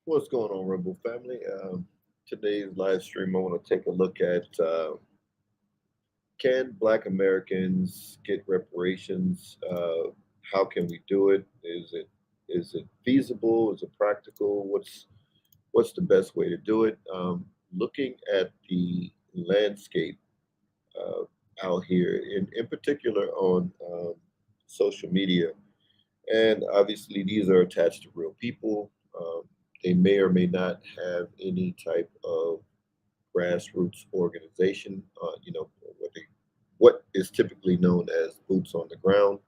What's going on, Rebel family? Today's live stream, I want to take a look at can Black Americans get reparations? How can we do it? Is it feasible? Is it practical? What's the best way to do it? Looking at the landscape uh, out here, in particular on social media, and obviously these are attached to real people. Um, they may or may not have any type of grassroots organization. What is typically known as boots on the ground.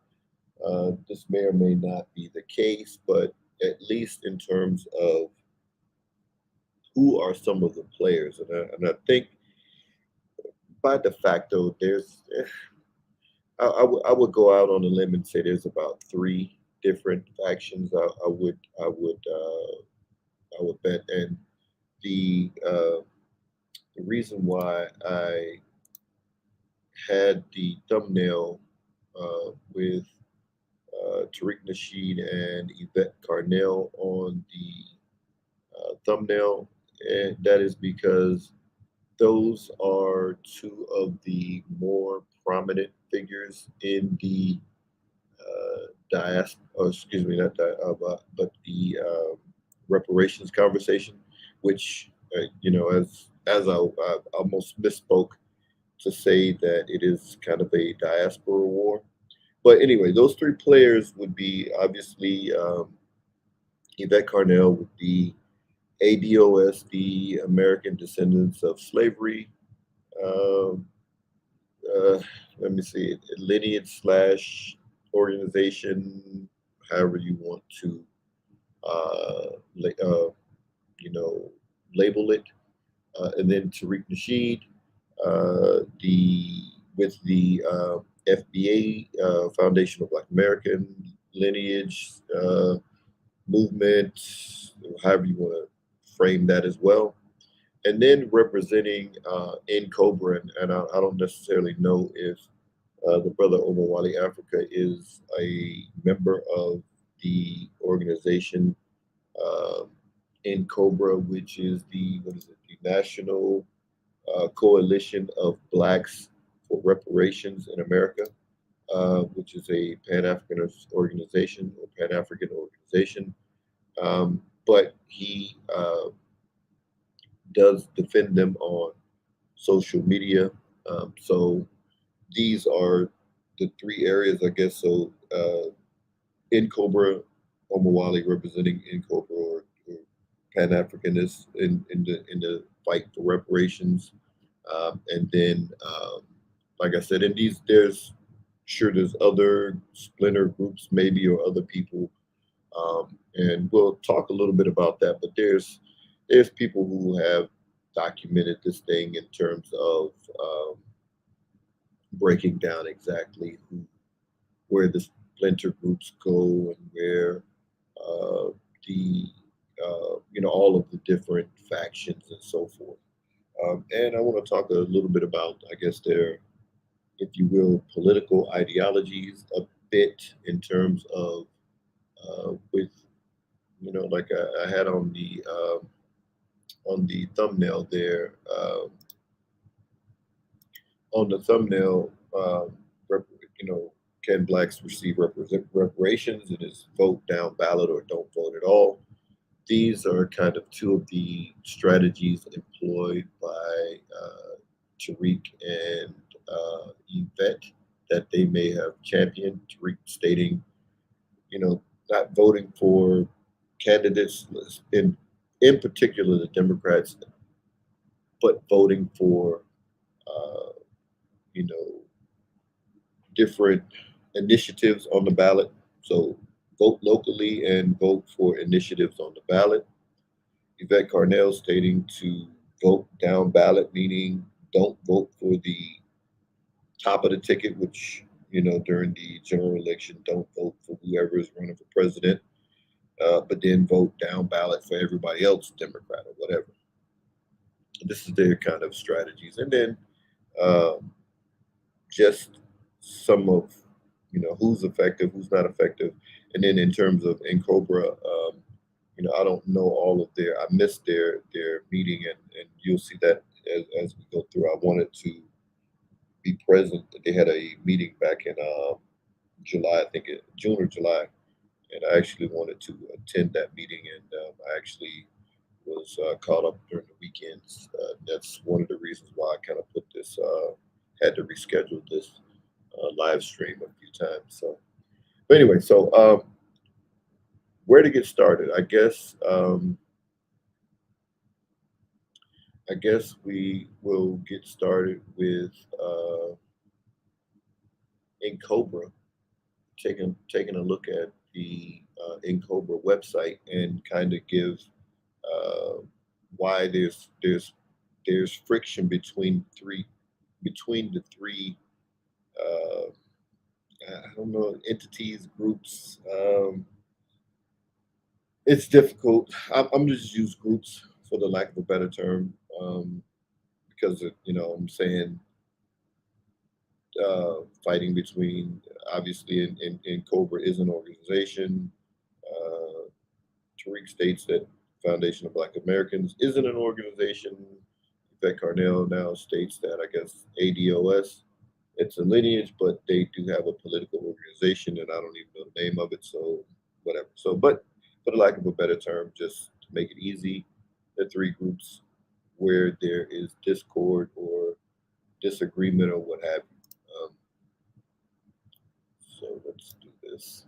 This may or may not be the case, but at least in terms of who are some of the players, and I think by de facto, I would go out on a limb and say there's about three different factions. I would bet, and the uh, the reason why I had the thumbnail with Tariq Nasheed and Yvette Carnell on the thumbnail, and that is because those are two of the more prominent figures in the diaspora, excuse me, not but the reparations conversation, which as I almost misspoke to say that it is kind of a diaspora war. But anyway, those three players would be obviously Yvette Carnell with the ADOS, the American Descendants of Slavery. Um, uh, Let me see, lineage slash organization, however you want to, uh, la- uh, you know, label it. And then Tariq Nasheed, the with the FBA, Foundation of Black American Lineage Movement, however you want to frame that as well. And then representing in Cobra, and I don't necessarily know if the brother Omar Wali Africa is a member of the organization uh, in Cobra, which is the what is it? The National Coalition of Blacks for Reparations in America, which is a Pan Africanist organization or Pan African organization. But he does defend them on social media. So these are the three areas, I guess. So in Cobra, Omawali representing in Cobra or Pan Africanists in the fight for reparations, and then like I said, in these there's other splinter groups maybe or other people, and we'll talk a little bit about that. But there's people who have documented this thing in terms of breaking down exactly where the splinter groups go and where uh, the all of the different factions and so forth. And I want to talk a little bit about, I guess, their, if you will, political ideologies a bit in terms of with like I had on the thumbnail there. On the thumbnail, rep, you know, can blacks receive reparations? And is vote down ballot or don't vote at all? These are kind of two of the strategies employed by Tariq and Yvette that they may have championed. Tariq stating, not voting for candidates in particular the Democrats, but voting for uh, you know different initiatives on the ballot. So vote locally and vote for initiatives on the ballot. Yvette Carnell stating to vote down ballot, meaning don't vote for the top of the ticket, which, during the general election, don't vote for whoever is running for president, but then vote down ballot for everybody else, Democrat or whatever. This is their kind of strategies. And then um, just some of, who's effective, who's not effective. And then in terms of in Cobra, I don't know all of I missed their meeting, and you'll see that as we go through. I wanted to be present. They had a meeting back in July, I think June or July, and I actually wanted to attend that meeting, and I actually was caught up during the weekends. That's one of the reasons why I kind of put this had to reschedule this live stream a few times. So, but anyway, so where to get started? I guess we will get started with in Cobra, taking a look at the in Cobra website and kind of give uh, why there's friction between the three uh, I don't know, entities, groups. It's difficult. I'm just use groups for the lack of a better term, because I'm saying fighting between, obviously, in Cobra is an organization. Uh, Tariq states that Foundation of Black Americans isn't an organization. Yvette Carnell now states that, I guess, ADOS, it's a lineage, but they do have a political organization, and I don't even know the name of it, so whatever. So, but for the lack of a better term, just to make it easy, the three groups where there is discord or disagreement or what have you. So let's do this.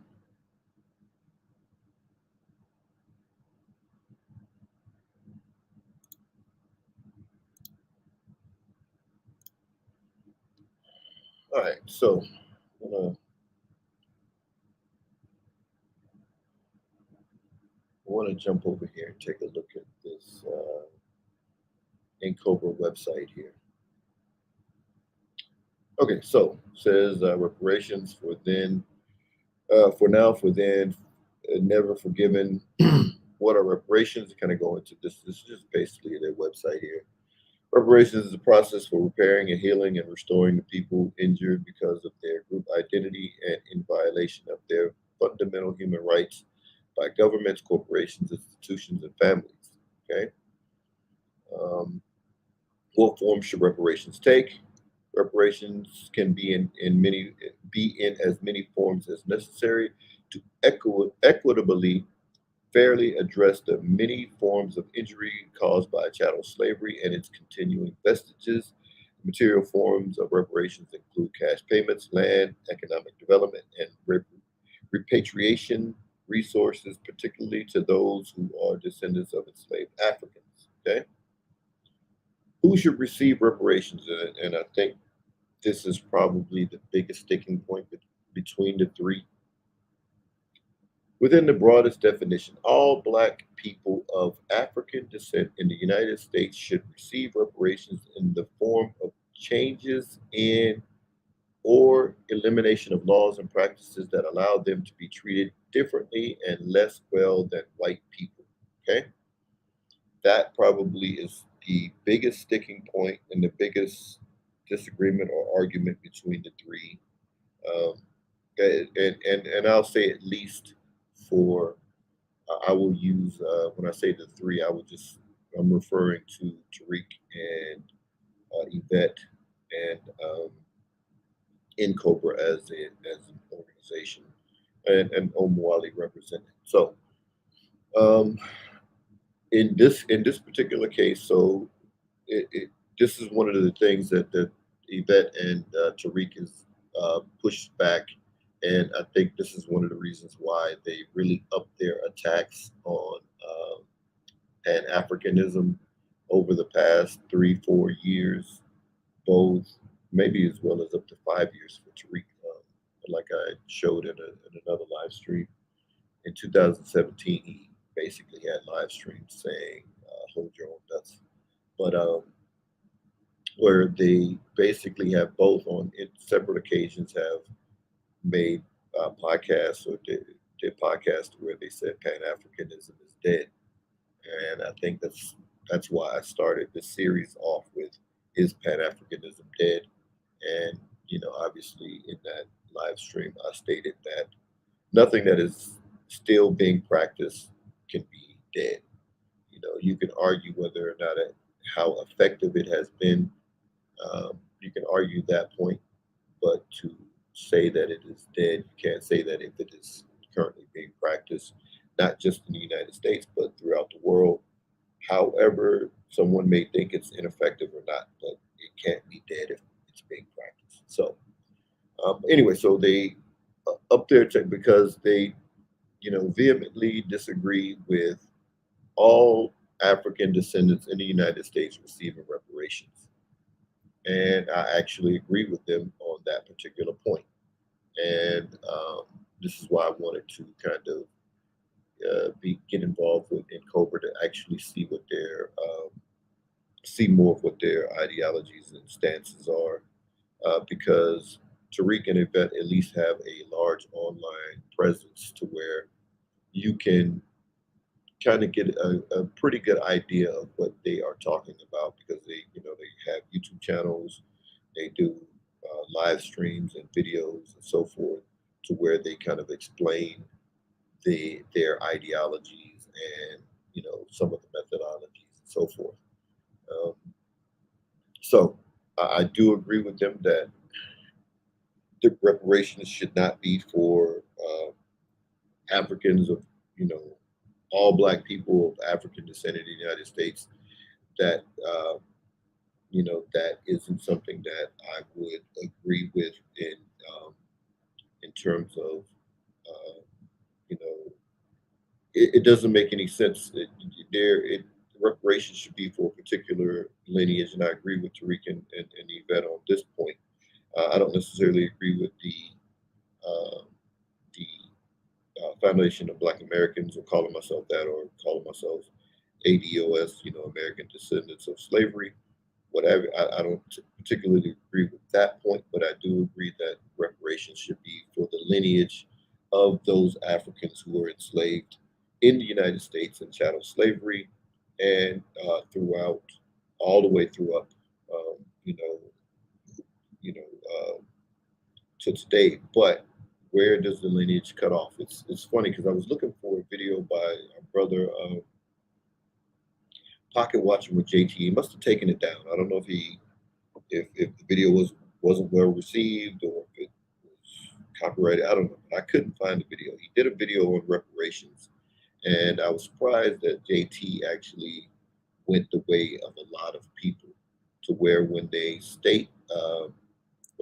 All right, so I want to jump over here and take a look at this Cobra website here. Okay, so says reparations for now, for then, never forgiven. What are reparations? Kind of go into this. This is just basically their website here. Reparations is a process for repairing and healing and restoring the people injured because of their group identity and in violation of their fundamental human rights by governments, corporations, institutions, and families. Okay. Um, what form should reparations take? Reparations can be in as many forms as necessary to equitably fairly address the many forms of injury caused by chattel slavery and its continuing vestiges. Material forms of reparations include cash payments, land, economic development, and repatriation resources, particularly to those who are descendants of enslaved Africans. Okay, who should receive reparations? And I think this is probably the biggest sticking point between the three. Within the broadest definition, all Black people of African descent in the United States should receive reparations in the form of changes in or elimination of laws and practices that allow them to be treated differently and less well than white people. Okay? That probably is the biggest sticking point and the biggest disagreement or argument between the three. Um, and I'll say at least for I will use when I say the three, I'm referring to Tariq and Yvette and in Cobra as an organization, and Omwali represented. So um, in this particular case, so this is one of the things that Yvette and Tariq is pushed back, and I think this is one of the reasons why they really upped their attacks on Pan Africanism over the past 3, 4 years, both maybe as well as up to 5 years for Tariq. Like I showed in another live stream in 2017, he basically had live streams saying "Hold your own nuts," but where they basically have both on separate occasions have made podcasts or did podcasts where they said Pan Africanism is dead. And I think that's why I started this series off with "Is Pan Africanism Dead?" And obviously in that live stream, I stated that nothing that is still being practiced can be dead. You can argue whether or not how effective it has been. You can argue that point, but to say that it is dead, you can't say that if it is currently being practiced, not just in the United States, but throughout the world. However, someone may think it's ineffective or not, but it can't be dead if it's being practiced. So, anyway, so they up there because they, vehemently disagree with all African descendants in the United States receiving reparations. And I actually agree with them on that particular point. And this is why I wanted to kind of get involved with in Cobra to actually see more of what their ideologies and stances are, because Tariq and Yvette at least have a large online presence to where you can kind of get a pretty good idea of what they are talking about because they have YouTube channels, they do live streams and videos and so forth to where they kind of explain their ideologies and some of the methodologies and so forth. Um, so I do agree with them that the reparations should not be for Africans of you know all Black people of African descent in the United States. That that isn't something that I would agree with um, in terms of uh, you know it doesn't make any sense. Reparations should be for a particular lineage, and I agree with Tariq and Yvette on this point. I don't necessarily agree with uh, the Foundation of Black Americans, or calling myself that, or calling myself ADOS, American Descendants of Slavery. Whatever, I don't particularly agree with that point, but I do agree that reparations should be for the lineage of those Africans who were enslaved in the United States in chattel slavery, and throughout, all the way through up, um, you know, you know, to today. But where does the lineage cut off? It's funny because I was looking for a video by our brother Pocket Watching with JT. He must have taken it down. I don't know if the video wasn't well received or if it was copyrighted. I don't know. I couldn't find the video. He did a video on reparations, and I was surprised that JT actually went the way of a lot of people, to where when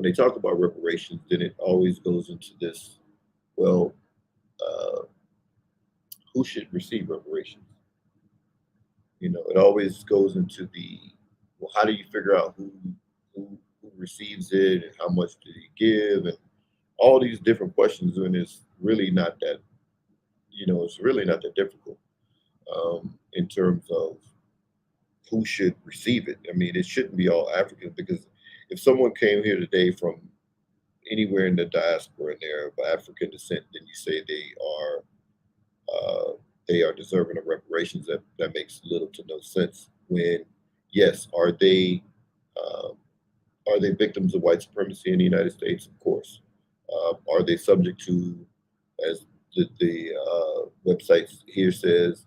they talk about reparations, then it always goes into this. Well, uh, who should receive reparations? It always goes into the, well, how do you figure out who receives it and how much do you give, and all these different questions, and it's really not that difficult in terms of who should receive it. I mean, it shouldn't be all Africans, because if someone came here today from anywhere in the diaspora and they're of African descent, then you say uh, they are deserving of reparations. That makes little to no sense. When, yes, um, are they victims of white supremacy in the United States? Of course. Are they subject to, as the website here says,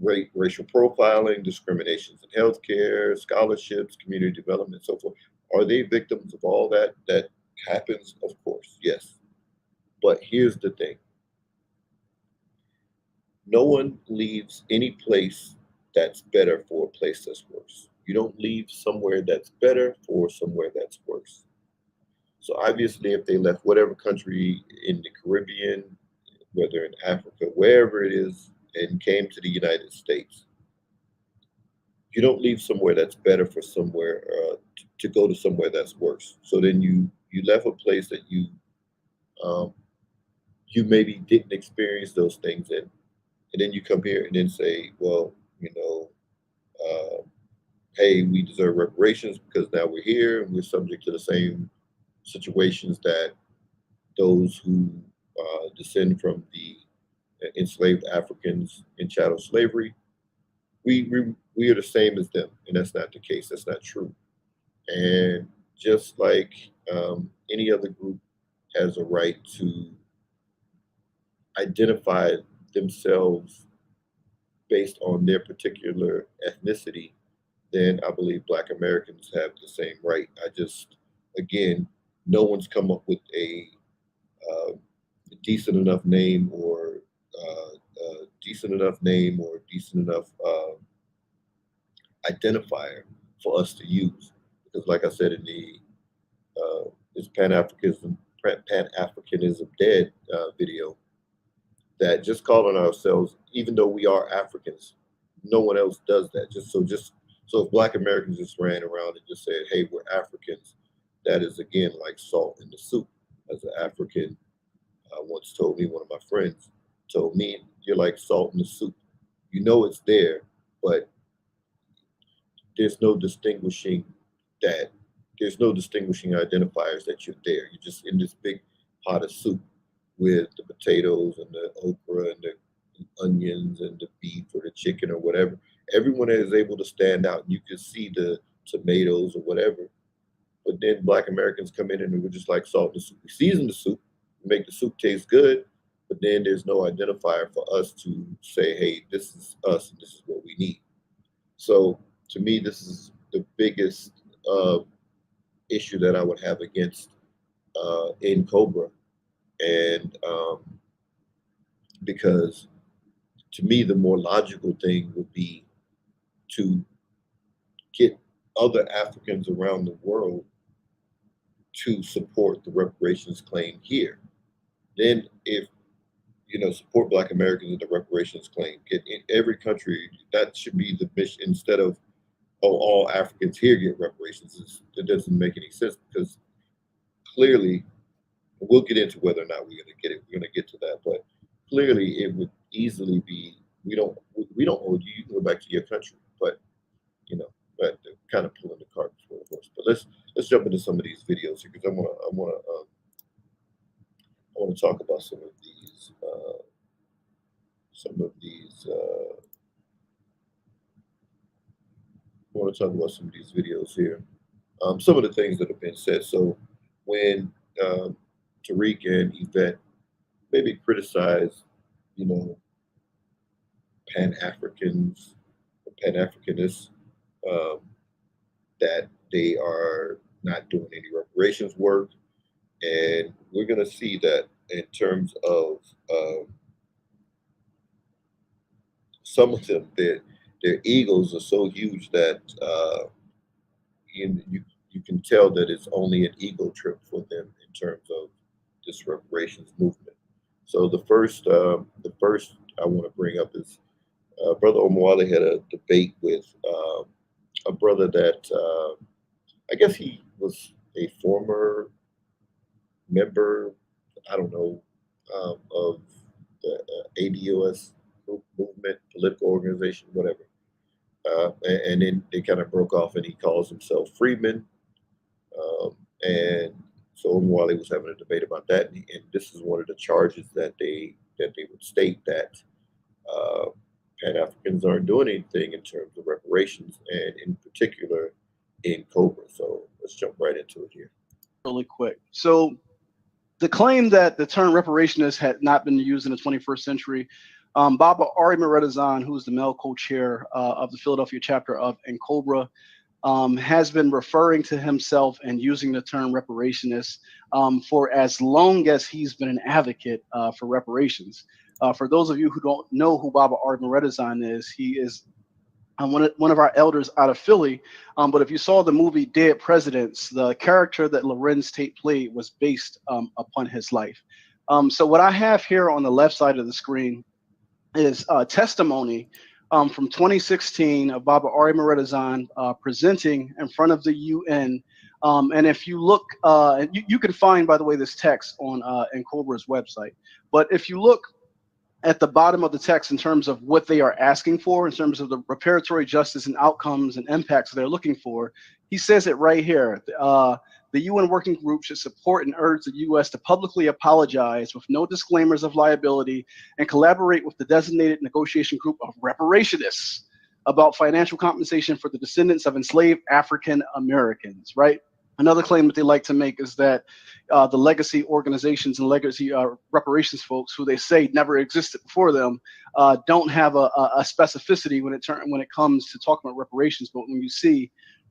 racial profiling, discriminations in healthcare, scholarships, community development, so forth? Are they victims of all that happens? Of course, yes. But here's the thing: no one leaves any place that's better for a place that's worse. You don't leave somewhere that's better for somewhere that's worse. So obviously, if they left whatever country in the Caribbean, whether in Africa, wherever it is, and came to the United States, you don't leave somewhere that's better for somewhere to go to somewhere that's worse. So then you left a place that um, you maybe didn't experience those things in, and then you come here and then say, well, uh, hey, we deserve reparations because now we're here and we're subject to the same situations that those who descend from the enslaved Africans in chattel slavery. We are the same as them, and that's not the case. That's not true. And just like any other group has a right to identify themselves based on their particular ethnicity, then I believe Black Americans have the same right. I just, again, no one's come up with uh, decent enough name or decent enough identifier for us to use. Because, like I said in the this Pan Africanism Dead video, that just calling ourselves, even though we are Africans, no one else does that. Just so if Black Americans just ran around and just said, "Hey, we're Africans," that is again like salt in the soup. As an African once told me, one of my friends told me, "You're like salt in the soup. You know it's there, but there's no distinguishing that there's no distinguishing identifiers that you're there. You're just in this big pot of soup with the potatoes and the okra and the onions and the beef or the chicken or whatever. Everyone is able to stand out. You can see the tomatoes or whatever. But then Black Americans come in and we're just like salt in the soup. We season the soup, we make the soup taste good, but then there's no identifier for us to say, hey, this is us and this is what we need. So to me, this is the biggest uh, issue that I would have against in Cobra, and because to me, the more logical thing would be to get other Africans around the world to support the reparations claim here. Then, if support Black Americans in the reparations claim, get in every country. That should be the mission instead of all Africans here get reparations. It doesn't make any sense because clearly, we'll get into whether or not we're going to get it. We're going to get to that, but clearly, it would easily be we don't owe you. You can go back to your country, but you know, but they're kind of pulling the cart before the horse. But let's jump into some of these videos here because I want to talk about some of these. I want to talk about some of these videos here. Some of the things that have been said. So when um, Tariq and Yvette maybe criticize, you know, Pan Africans, Pan Africanists, um, that they are not doing any reparations work, and we're going to see that in terms of some of them, their egos are so huge that you can tell that it's only an ego trip for them in terms of this reparations movement. So the first I want to bring up is Brother Omwale had a debate with a brother that I guess he was a former member, I don't know, of the ADOS group movement, political organization, whatever. And then they kind of broke off, and he calls himself Freeman. And so while he was having a debate about that, and this is one of the charges that they would state that uh, Pan Africans aren't doing anything in terms of reparations, and in particular in Cobra. So let's jump right into it here. Really quick. So the claim that the term reparationist had not been used in the 21st century, Baba Ari Meredazan, who's the male co-chair of the Philadelphia chapter of NCOBRA, has been referring to himself and using the term reparationist for as long as he's been an advocate for reparations. For those of you who don't know who Baba Ari Meredazan is, he is one of our elders out of Philly. But if you saw the movie Dead Presidents, the character that Lorenz Tate played was based upon his life. So what I have here on the left side of the screen is testimony from 2016 of Baba Ari Meredazan presenting in front of the UN. And if you look, you can find, by the way, this text on NCOBRA's website. But if you look at the bottom of the text in terms of what they are asking for, in terms of the reparatory justice and outcomes and impacts they're looking for, he says it right here. The UN working group should support and urge the U.S. to publicly apologize with no disclaimers of liability and collaborate with the designated negotiation group of reparationists about financial compensation for the descendants of enslaved African Americans, right? Another claim that they like to make is that the legacy organizations and legacy reparations folks, who they say never existed before them, don't have a specificity when it comes to talking about reparations. But when you see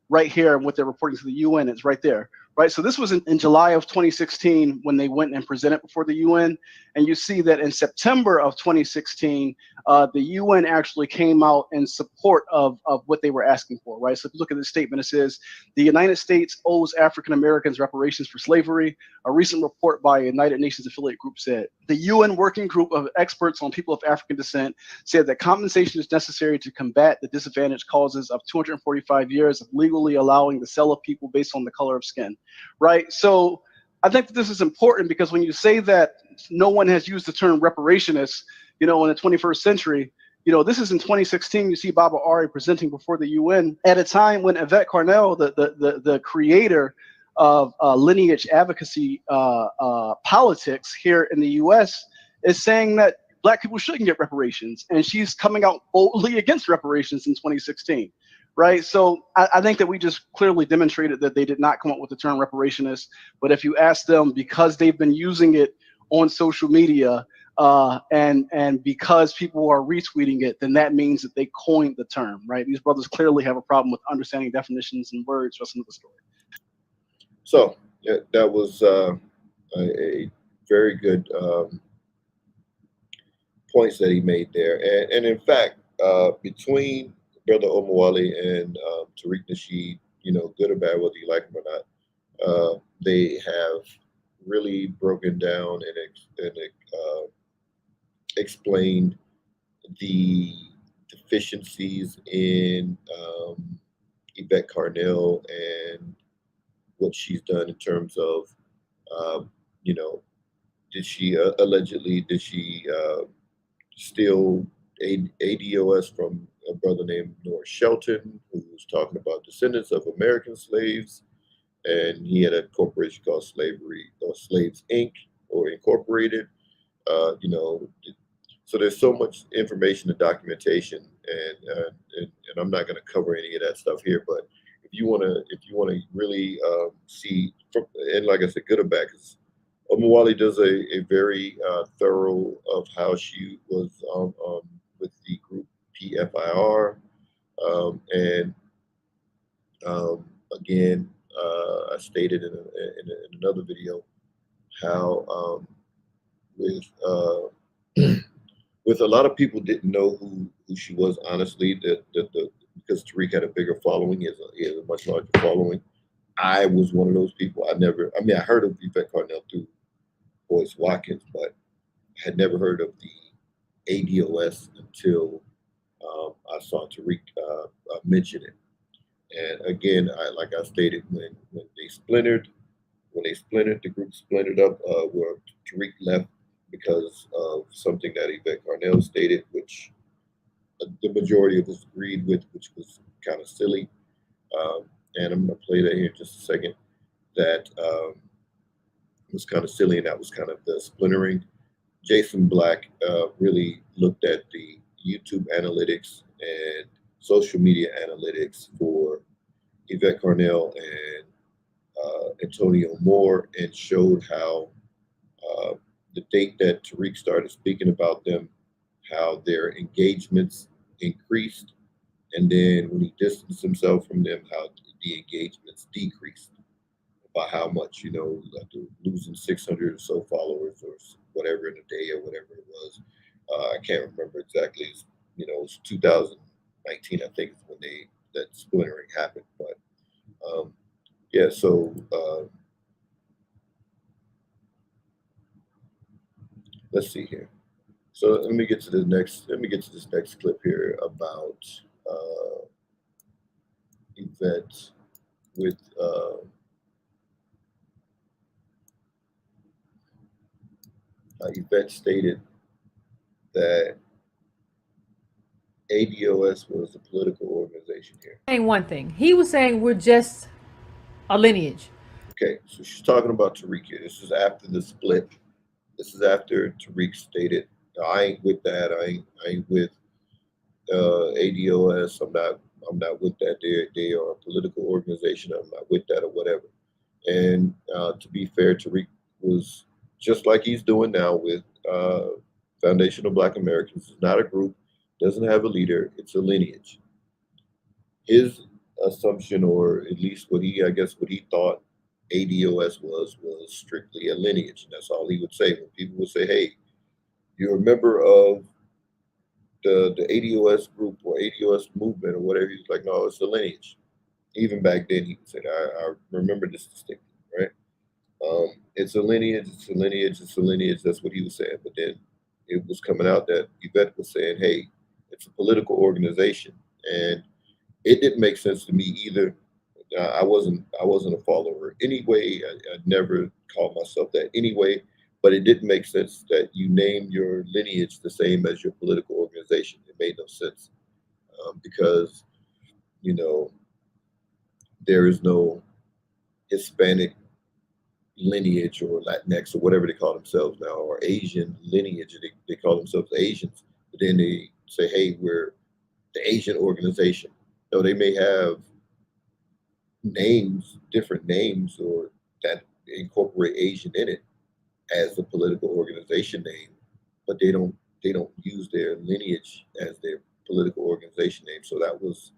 right here what they're reporting to the UN, it's right there. Right, so this was in July of 2016 when they went and presented before the UN, and you see that in September of 2016, the UN actually came out in support of what they were asking for. Right, so if you look at this statement, it says the United States owes African Americans reparations for slavery. A recent report by a United Nations affiliate group said the UN working group of experts on people of African descent said that compensation is necessary to combat the disadvantaged causes of 245 years of legally allowing the sale of people based on the color of skin. Right? So I think that this is important because when you say that no one has used the term reparationist, in the 21st century, this is in 2016. You see Baba Ari presenting before the UN at a time when Yvette Carnell, the creator of lineage advocacy politics here in the U.S., is saying that Black people shouldn't get reparations, and she's coming out boldly against reparations in 2016. Right, so I think that we just clearly demonstrated that they did not come up with the term reparationist. But if you ask them, because they've been using it on social media, and because people are retweeting it, then that means that they coined the term. Right, these brothers clearly have a problem with understanding definitions and words. Rest of the story. So that was a very good points that he made there, and in fact, between Brother Omawale and Tariq Nasheed, good or bad, whether you like him or not, they have really broken down and explained the deficiencies in Yvette Carnell and what she's done in terms of, you know, did she did she steal ADOS from a brother named Norris Shelton, who was talking about descendants of American slaves, and he had a corporation called Slavery or Slaves Inc. or Incorporated. You know, so there's so much information and documentation, and I'm not going to cover any of that stuff here. But if you wanna really see, and like I said, good or bad, because Omawale does a very thorough of how she was with the group PFIR, and again, I stated in another video how with with a lot of people didn't know who she was, honestly, because Tariq had a bigger following, he has a much larger following. I was one of those people. I heard of Yvette Carnell through Boyce Watkins, but had never heard of the ADOS until I saw Tariq mention it. And again, like I stated, when they splintered, the group splintered up, where Tariq left because of something that Yvette Carnell stated, which the majority of us agreed with, which was kind of silly. And I'm going to play that here in just a second. That was kind of silly, and that was kind of the splintering. Jason Black really looked at the YouTube analytics and social media analytics for Yvette Carnell and Antonio Moore, and showed how the date that Tariq started speaking about them, how their engagements increased, and then when he distanced himself from them, how the engagements decreased. By how much, like losing 600 or so followers or whatever in a day or whatever it was. I can't remember exactly. It was 2019, I think, is when that splintering happened. But yeah, so let's see here. So let me get to this next clip here about Yvette with. Yvette stated that ADOS was a political organization here. Saying one thing, he was saying we're just a lineage. Okay, so she's talking about Tariq here. This is after the split. This is after Tariq stated, "I ain't with that. I ain't with ADOS. I'm not with that. They are a political organization. I'm not with that or whatever." And to be fair, Tariq was just like he's doing now with Foundation of Black Americans. It's not a group, doesn't have a leader, it's a lineage. His assumption, or at least what he, I guess, what he thought ADOS was strictly a lineage. And that's all he would say. When people would say, hey, you're a member of the ADOS group or ADOS movement or whatever, he's like, no, it's a lineage. Even back then, he would say, I remember this distinctly, right? It's a lineage, it's a lineage, it's a lineage. That's what he was saying. But then it was coming out that Yvette was saying, hey, it's a political organization. And it didn't make sense to me either. I wasn't a follower anyway. I never called myself that anyway. But it didn't make sense that you name your lineage the same as your political organization. It made no sense because you know there is no Hispanic lineage or Latinx or whatever they call themselves now, or Asian lineage. They call themselves Asians, but then they say, hey, we're the Asian organization. No, they may have names, different names, or that incorporate Asian in it as a political organization name, but they don't use their lineage as their political organization name. So that was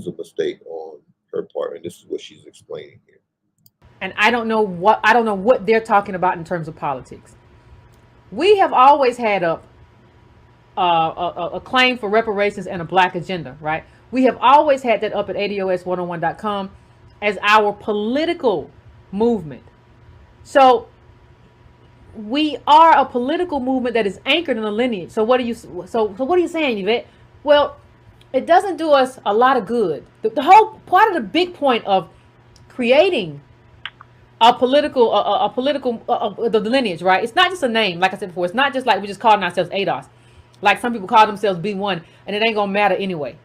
a mistake on her part, and this is what she's explaining here. And I don't know what they're talking about in terms of politics. We have always had a claim for reparations and a black agenda, right? We have always had that up at ADOS101.com as our political movement. So we are a political movement that is anchored in a lineage. So what are you saying, Yvette? Well, it doesn't do us a lot of good. The whole part of the big point of creating the lineage, right? It's not just a name, like I said before. It's not just like we just calling ourselves ADOS, like some people call themselves B1, and it ain't gonna matter anyway.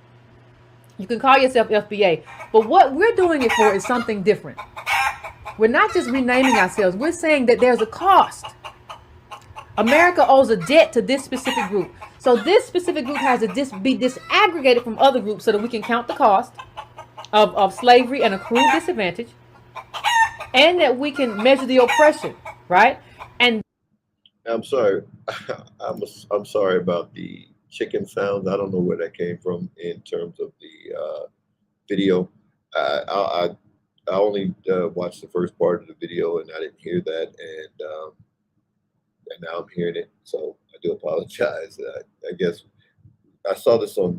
You can call yourself FBA, but what we're doing it for is something different. We're not just renaming ourselves. We're saying that there's a cost. America owes a debt to this specific group. So this specific group has to be disaggregated from other groups so that we can count the cost of slavery and accrued disadvantage, and that we can measure the oppression, right? And I'm sorry. I'm sorry about the chicken sounds. I don't know where that came from in terms of the video. I only watched the first part of the video and I didn't hear that, and now I'm hearing it. So I do apologize. I guess I saw this on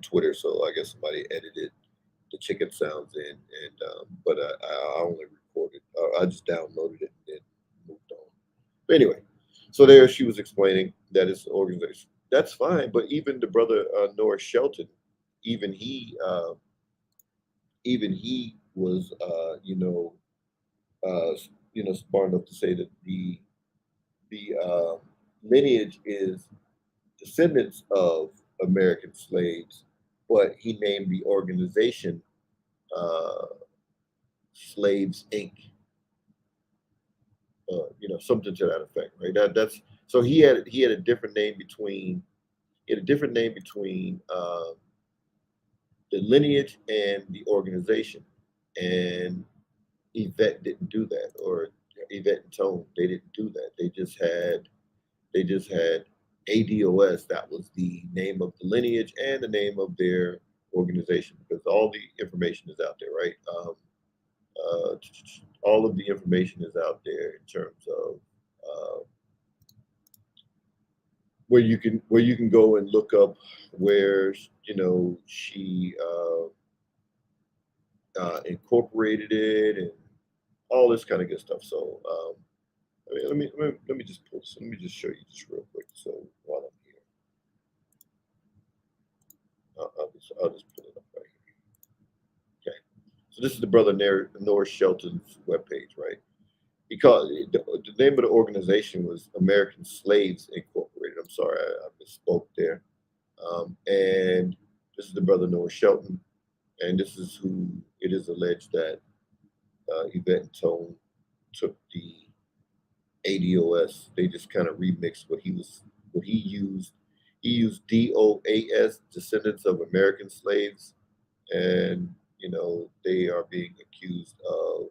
Twitter, so I guess somebody edited the chicken sounds in, and but I only recorded. I just downloaded it and then moved on. But anyway, so there she was explaining that it's an organization. That's fine, but even the brother Norris Shelton, even he, even he was, uh, smart enough to say that the lineage is descendants of American slaves, but he named the organization uh, Slaves Inc. Something to that effect, right? That's so he had a different name between he had a different name between the lineage and the organization, and Yvette didn't do that, or Yvette and Tone, they didn't do that. They just had ADOS. That was the name of the lineage and the name of their organization, because all the information is out there, right? Uh, all of the information is out there in terms of uh, where you can go and look up where she incorporated it and all this kind of good stuff. So let me just pull. So let me just show you just real quick. So while I'm here, I'll just pull it up right here. Okay. So this is the brother Norris Shelton's webpage, right? Because the name of the organization was American Slaves Incorporated. I'm sorry, I misspoke there. And this is the brother Noah Shelton, and this is who it is alleged that Yvette and Tone took the ADOS. They just kind of remixed what he used. He used DOAS, descendants of American slaves, and they are being accused of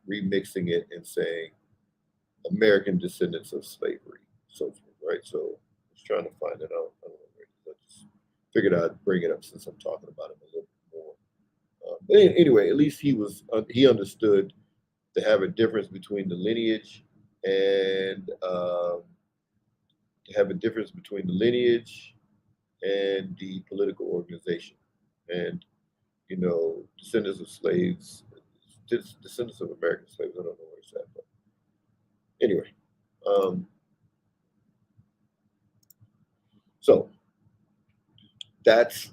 remixing it and saying American descendants of slavery, so forth, right? So I was trying to find it out. I don't know where it is. I just figured I'd bring it up since I'm talking about it a little bit more. But anyway, at least he understood to have a difference between the lineage and to have a difference between the lineage and the political organization. And descendants of slaves, descendants of American slaves. I don't know where it's at, but anyway. Um, so that's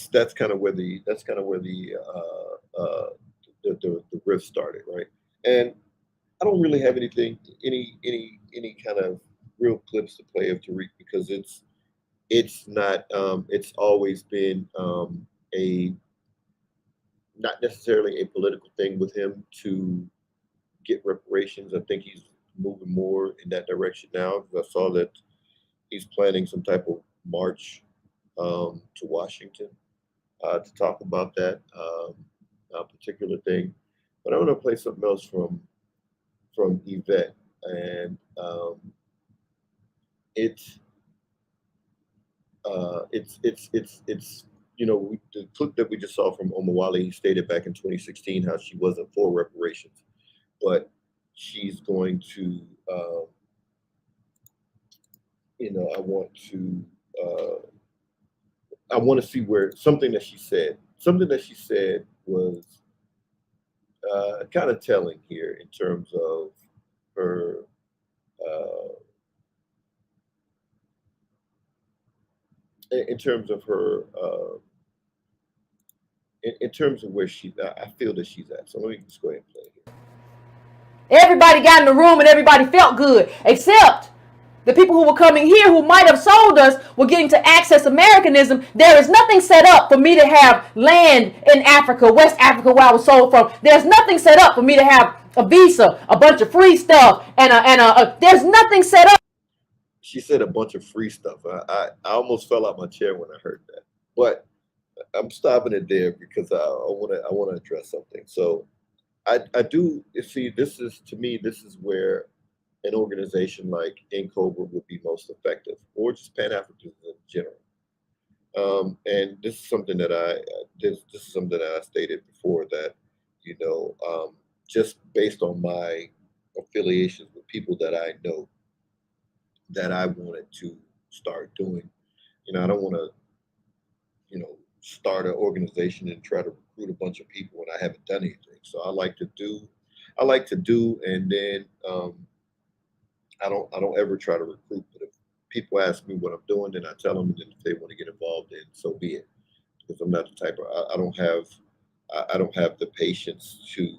that's kind of where the rift started, right? And I don't really have any kind of real clips to play of Tariq because it's not it's always been a not necessarily a political thing with him to get reparations. I think he's moving more in that direction now. I saw that he's planning some type of march to Washington to talk about that particular thing. But I want to play something else from Yvette, and it's it's the clip that we just saw from Omawali. He stated back in 2016 how she wasn't for reparations, but she's going to I want to see where something that she said was kind of telling here in terms of her in terms of her in terms of where I feel that she's at. So let me just go ahead and play it here. Everybody got in the room and everybody felt good, except the people who were coming here who might have sold us were getting to access Americanism. There is nothing set up for me to have land in Africa, West Africa, where I was sold from. There's nothing set up for me to have a visa, a bunch of free stuff, and there's nothing set up. She said a bunch of free stuff. I almost fell out my chair when I heard that. But I'm stopping it there because I want to address something. So I do see this is where an organization like NCOBRA would be most effective, or just Pan Africanism in general. And this is something that I stated before that just based on my affiliations with people that I know that I wanted to start doing. I don't want to start an organization and try to recruit a bunch of people when I haven't done anything. So I like to do, and then I don't ever try to recruit. But if people ask me what I'm doing, then I tell them, and then if they want to get involved, then so be it. Because I'm not the type of I don't have the patience to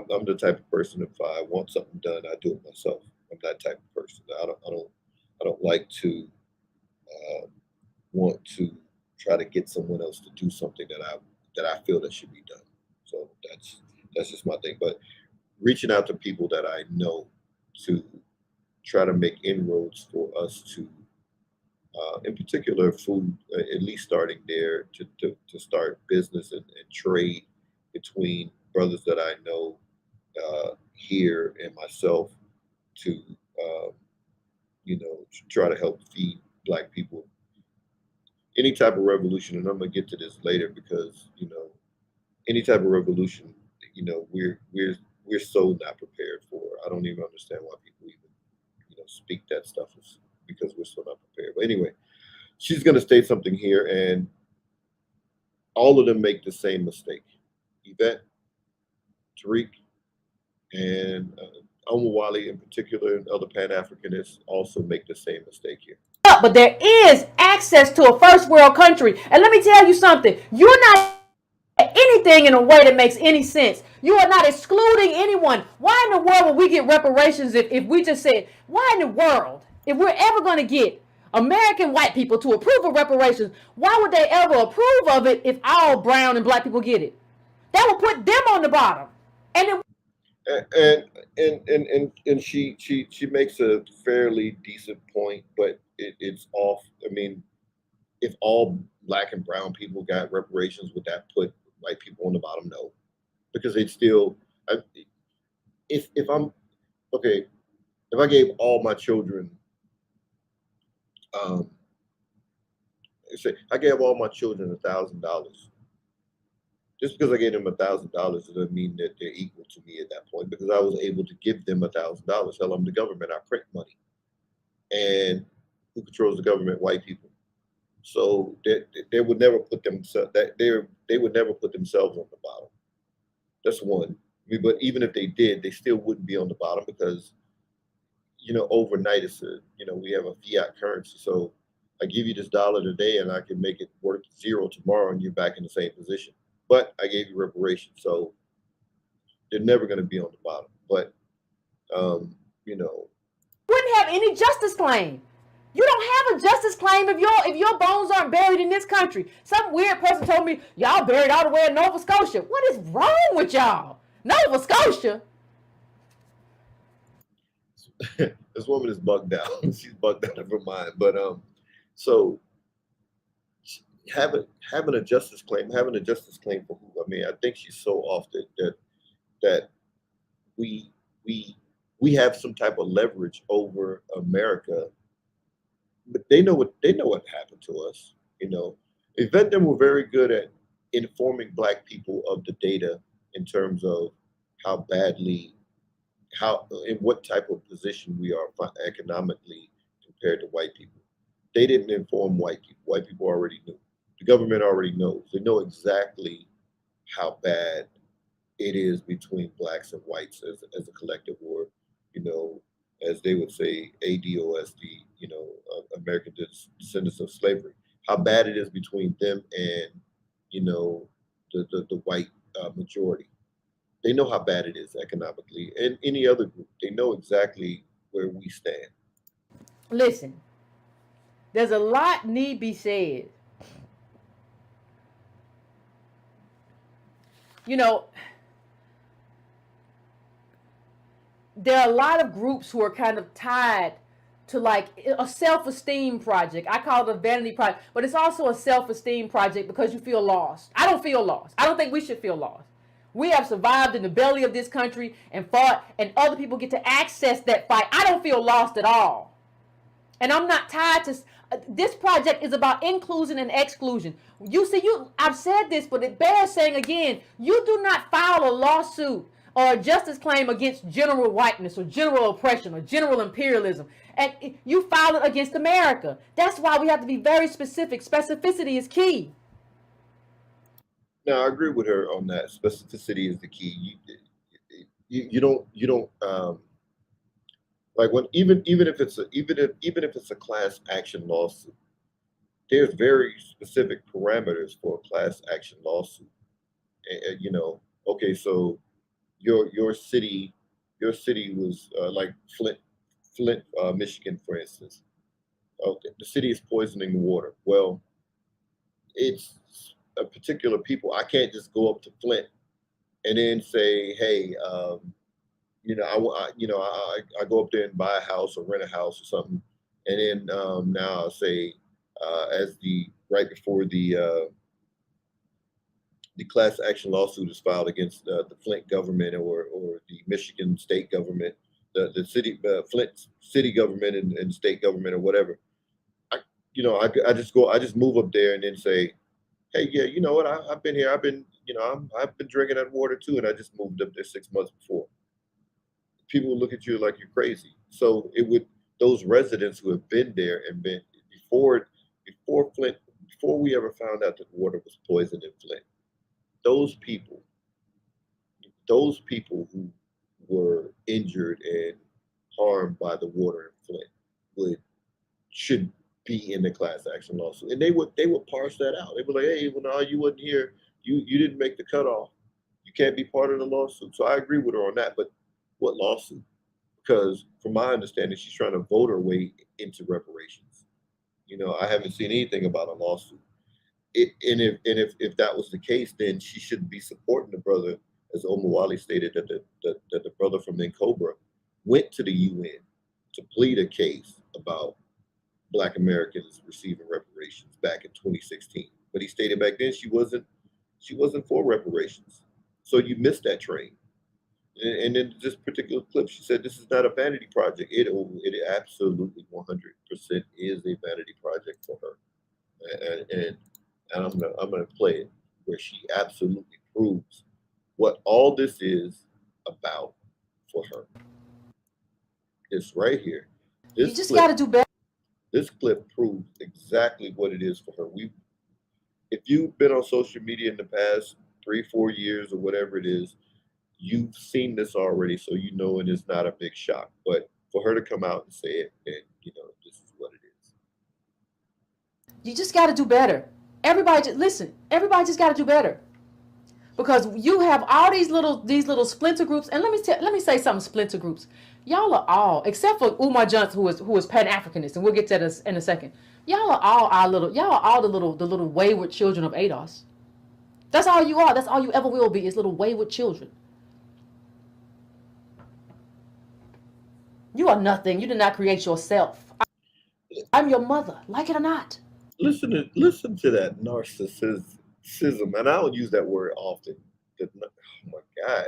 I'm the type of person, if I want something done, I do it myself. I'm that type of person. I don't like to want to try to get someone else to do something that I feel that should be done. So that's just my thing. But reaching out to people that I know to try to make inroads for us to, in particular, food, at least starting there to start business and trade between brothers that I know here and myself to, to try to help feed Black people. Any type of revolution, and I'm gonna get to this later because any type of revolution, we're so not prepared for. I don't even understand why people even speak that stuff because we're so not prepared. But anyway, she's gonna state something here, and all of them make the same mistake. Yvette, Tariq, and Omawali in particular, and other Pan-Africanists also make the same mistake here. But there is access to a first world country. And let me tell you something. You're not anything in a way that makes any sense. You are not excluding anyone. Why in the world would we get reparations if we just said, why in the world, if we're ever going to get American white people to approve of reparations, why would they ever approve of it if all brown and Black people get it? That would put them on the bottom. And she makes a fairly decent point, but it's off. I mean, if all black and brown people got reparations, would that put white people on the bottom? No, because they'd still. If I'm okay, if I gave all my children, um, say I gave all my children $1,000. Just because I gave them $1,000 doesn't mean that they're equal to me at that point, because I was able to give them $1,000. Hell, I'm the government. I print money, and who controls the government? White people. So they would never put themselves that they would never put themselves on the bottom. That's one. I mean, but even if they did, they still wouldn't be on the bottom because overnight we have a fiat currency. So I give you this dollar today, and I can make it worth zero tomorrow, and you're back in the same position. But I gave you reparations, so they're never going to be on the bottom. But you know, Wouldn't have any justice claim. You don't have a justice claim if your bones aren't buried in this country. Some weird person told me y'all buried all the way in Nova Scotia. What is wrong with y'all? Nova Scotia? this woman is bugged out. She's bugged out of her mind. But so having a justice claim, for who? I mean, I think she's so off that we we have some type of leverage over America, but they know what happened to us. Event them were very good at informing Black people of the data in terms of how badly, how in what type of position we are economically compared to white people. They didn't inform white people. White people already knew. The government already knows. They know exactly how bad it is between blacks and whites as a collective, or as they would say, ADOSD, American descendants of slavery. How bad it is between them and the white majority. They know how bad it is economically, and any other group. They know exactly where we stand. Listen, there's a lot need be said. You know, there are a lot of groups who are kind of tied to like a self-esteem project. I call it a vanity project, but it's also a self-esteem project because you feel lost. I don't feel lost. I don't think we should feel lost. We have survived in the belly of this country and fought, and other people get to access that fight. I don't feel lost at all. And I'm not tied to this project is about inclusion and exclusion. I've said this, but it bears saying again, you do not file a lawsuit or a justice claim against general whiteness or general oppression or general imperialism. And you file it against America. That's why we have to be very specific. Specificity is key. Now, I agree with her on that. Specificity is the key. You don't like when even if it's a class action lawsuit, there's very specific parameters for a class action lawsuit. Okay, so your city was like Flint, Michigan, for instance. Okay, the city is poisoning the water. Well, it's a particular people. I can't just go up to Flint and then say, hey, I go up there and buy a house or rent a house or something, and then now I'll say, as the right before the class action lawsuit is filed against the Flint government or the Michigan state government, the city Flint city government and state government or whatever. I just move up there and then say, hey, yeah, you know what? I've been here. I've been drinking that water too, and I just moved up there 6 months before. People will look at you like you're crazy. So those residents who have been there and been before Flint, before we ever found out that water was poisoned in Flint, those people who were injured and harmed by the water in Flint should be in the class action lawsuit, and they would parse that out. They were like, hey, well, no, you wasn't here. You didn't make the cutoff. You can't be part of the lawsuit. So I agree with her on that. But what lawsuit? Because from my understanding, she's trying to vote her way into reparations. I haven't seen anything about a lawsuit. If that was the case, then she should be supporting the brother, as Omawali stated, that the brother from Cobra went to the UN to plead a case about Black Americans receiving reparations back in 2016. But he stated back then she wasn't for reparations. So you missed that train. And in this particular clip, she said this is not a vanity project. It absolutely 100% is a vanity project for her. And I'm gonna play it where she absolutely proves what all this is about for her. It's right here. You This just got to clip do better. this clip proves exactly what it is for her. If you've been on social media in the past 3, 4 years or whatever it is, you've seen this already, so you know, and it's not a big shock. But for her to come out and say it, and this is what it is. You just got to do better. Everybody, just listen. Everybody just got to do better, because you have all these little splinter groups. And let me say something. Splinter groups. Y'all are all, except for Umar Johnson, who is Pan Africanist, and we'll get to this in a second. Y'all are all the little wayward children of ADOS. That's all you are. That's all you ever will be, is little wayward children. You are nothing. You did not create yourself. I'm your mother, like it or not. Listen to that narcissism, and I don't use that word often. Oh my God,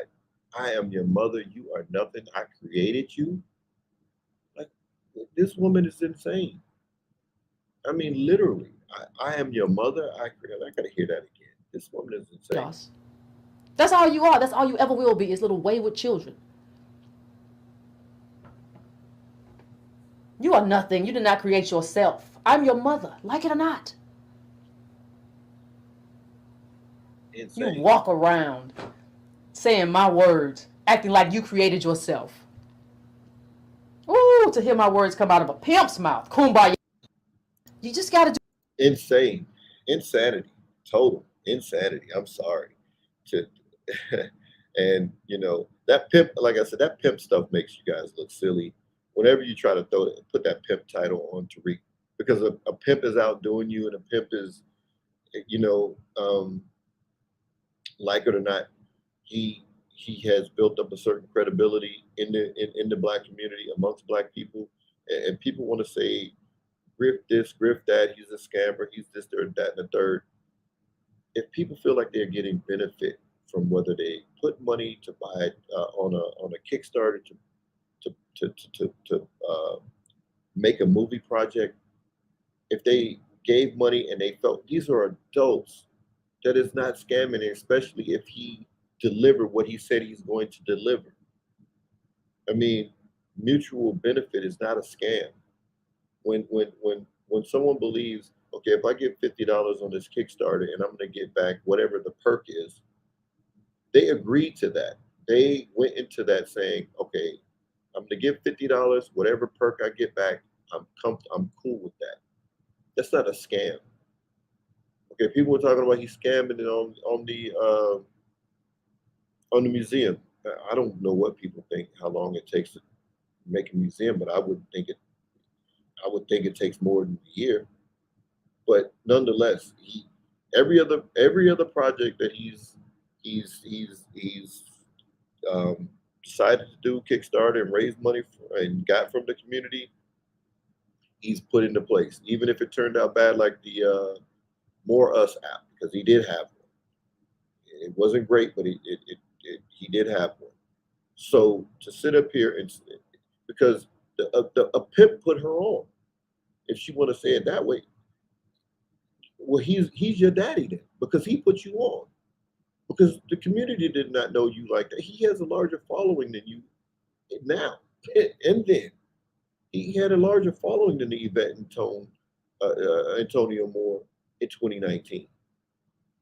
I am your mother. You are nothing. I created you. Like, this woman is insane. I mean, literally, I am your mother. I created. I gotta hear that again. This woman is insane. ADOS. That's all you are. That's all you ever will be, is little wayward children. You are nothing. You did not create yourself. I'm your mother, like it or not. Insane. You walk around saying my words, acting like you created yourself. Ooh, to hear my words come out of a pimp's mouth. Kumbaya. You just got to do. Insane. Insanity. Total insanity. I'm sorry. To and that pimp, like I said, that pimp stuff makes you guys look silly. Whenever you try to put that pimp title on Tariq, because a pimp is outdoing you, and a pimp is, you know, um, like it or not, he has built up a certain credibility in the black community amongst black people, and people want to say grift this, grift that. He's a scammer. He's this, that, and the third. If people feel like they're getting benefit from whether they put money to buy it on a Kickstarter to make a movie project, if they gave money and they felt these are adults, that is not scamming, especially if he delivered what he said he's going to deliver. I mean, mutual benefit is not a scam. When someone believes, okay, if I give $50 on this Kickstarter and I'm going to get back whatever the perk is, they agreed to that. They went into that saying, okay, I'm going to give $50, whatever perk I get back, I'm cool with that. That's not a scam. Okay, people were talking about he's scamming it on the museum. I don't know what people think, how long it takes to make a museum, but I would think it takes more than a year. But nonetheless, every other project that he's decided to do Kickstarter and raise money and got from the community, he's put into place. Even if it turned out bad, like the More Us app, because he did have one. It wasn't great, but he did have one. So to sit up here and, because a pimp put her on, if she want to say it that way, well, he's your daddy then, because he put you on. Because the community did not know you like that. He has a larger following than you now, and then he had a larger following than the Yvette and Antonio Moore in 2019.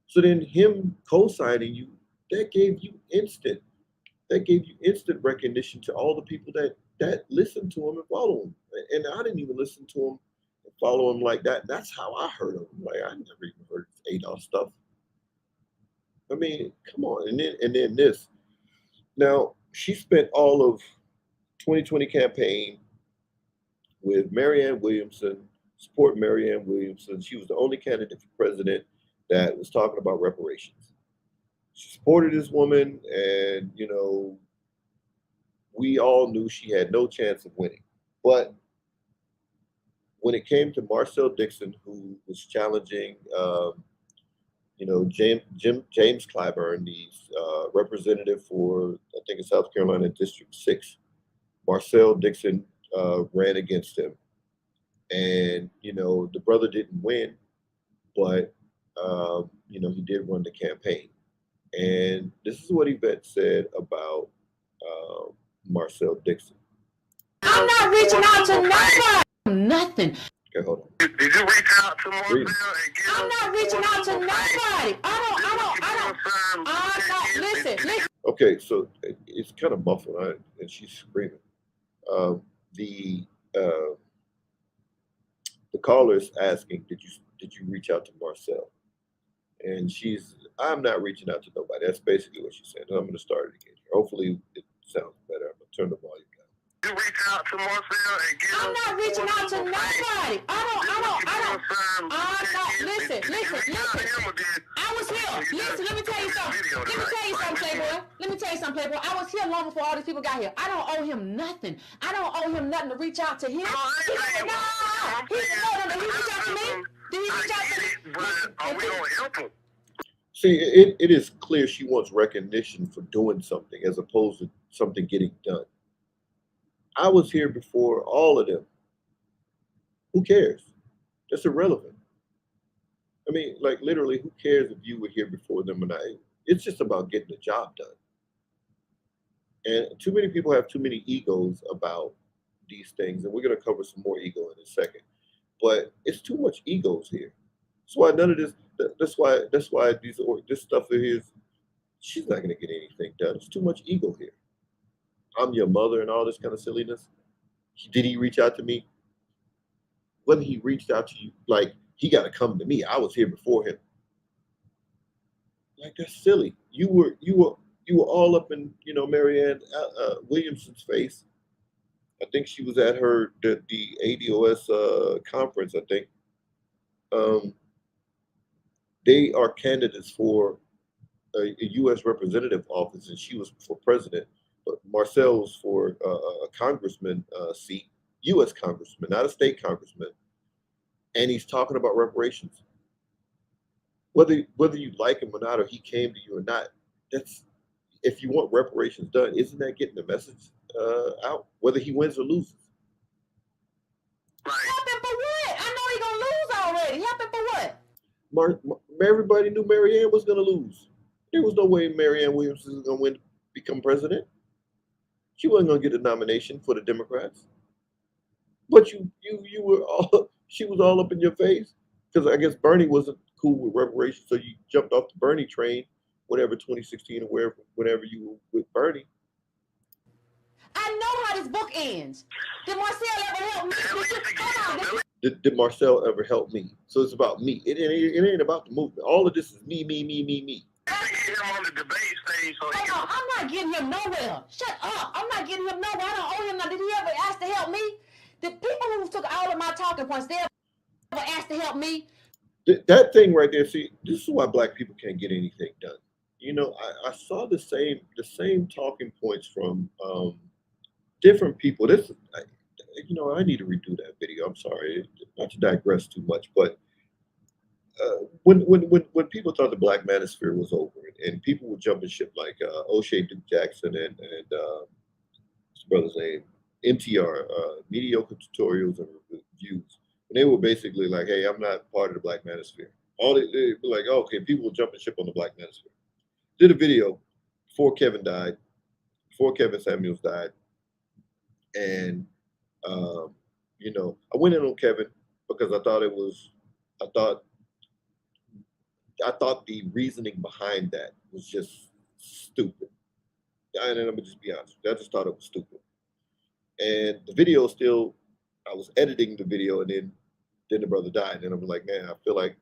So then him co-signing you, that gave you instant recognition to all the people that listen to him and follow him. And I didn't even listen to him and follow him like that. That's how I heard of him. Like, I never even heard of ADOS stuff. I mean, come on. And then this. Now, she spent all of 2020 campaign with Marianne Williamson, support Marianne Williamson. She was the only candidate for president that was talking about reparations. She supported this woman, and we all knew she had no chance of winning. But when it came to Marcel Dixon, who was challenging James Clyburn, the representative for, I think it's South Carolina District 6, Marcel Dixon ran against him. And, the brother didn't win, but, he did run the campaign. And this is what Yvette said about Marcel Dixon. I'm not reaching out to nobody. Nothing. Okay, hold on. Did you reach out to Marcel and get I'm not reaching out to nobody. I'm not, listen. Okay, so it's kind of muffled, and she's screaming. The caller is asking, did you reach out to Marcel? And I'm not reaching out to nobody. That's basically what she said. And I'm going to start it again. Hopefully it sounds better. I'm going to turn the volume down. You reach out to Marcel and get I'm not reaching out to nobody. I'm not, listen. I was here. Listen, let me tell you something, Playboy. I was here long before all these people got here. I don't owe him nothing. I don't owe him nothing to reach out to him. He reached out to me. Did he reach out to me? But are we going to help him? See, it is clear she wants recognition for doing something as opposed to something getting done. I was here before all of them. Who cares? That's irrelevant. I mean, like literally, who cares if you were here before them or not? It's just about getting the job done. And too many people have too many egos about these things, and we're going to cover some more ego in a second. But it's too much egos here. That's why none of this. That's why this stuff is. She's not going to get anything done. It's too much ego here. I'm your mother and all this kind of silliness. Did he reach out to me? Whether he reached out to you, like he got to come to me. I was here before him. Like that's silly. You were all up in Marianne Williamson's face. I think she was at the ADOS conference. I think they are candidates for a U.S. representative office, and she was for president. But Marcel was for a congressman seat, U.S. congressman, not a state congressman, and he's talking about reparations. Whether you like him or not, or he came to you or not, that's if you want reparations done, isn't that getting the message out? Whether he wins or loses. Help him for what? I know he's gonna lose already. Help him for what? Everybody knew Marianne was gonna lose. There was no way Marianne Williamson was gonna become president. She wasn't gonna get a nomination for the Democrats. But you were all, she was all up in your face because I guess Bernie wasn't cool with reparations, so you jumped off the Bernie train, whatever 2016 or whenever you were with Bernie. I know how this book ends. Did Marcel ever help me? Did Marcel ever help me? So it's about me. It ain't about the movement. All of this is me. Get him on the debate stage. I'm not getting him nowhere. Shut up. I'm not getting him nowhere. I don't owe him nothing. Did he ever ask to help me? The people who took all of my talking points, they ever asked to help me? That thing right there, see, this is why black people can't get anything done. I saw the same talking points from different people. I need to redo that video. I'm sorry, not to digress too much, but when people thought the Black Manosphere was over and people were jumping ship like O'Shea Duke Jackson and his brother's name, MTR, mediocre tutorials and reviews, and they were basically like, "Hey, I'm not part of the Black Manosphere." All they were like, oh, "Okay, people were jumping ship on the Black Manosphere." Did a video before Kevin Samuels died, and I went in on Kevin because I thought the reasoning behind that was just stupid. And I'm gonna just be honest, I just thought it was stupid. And the video still, I was editing the video, and then the brother died, and I'm like, man, I feel like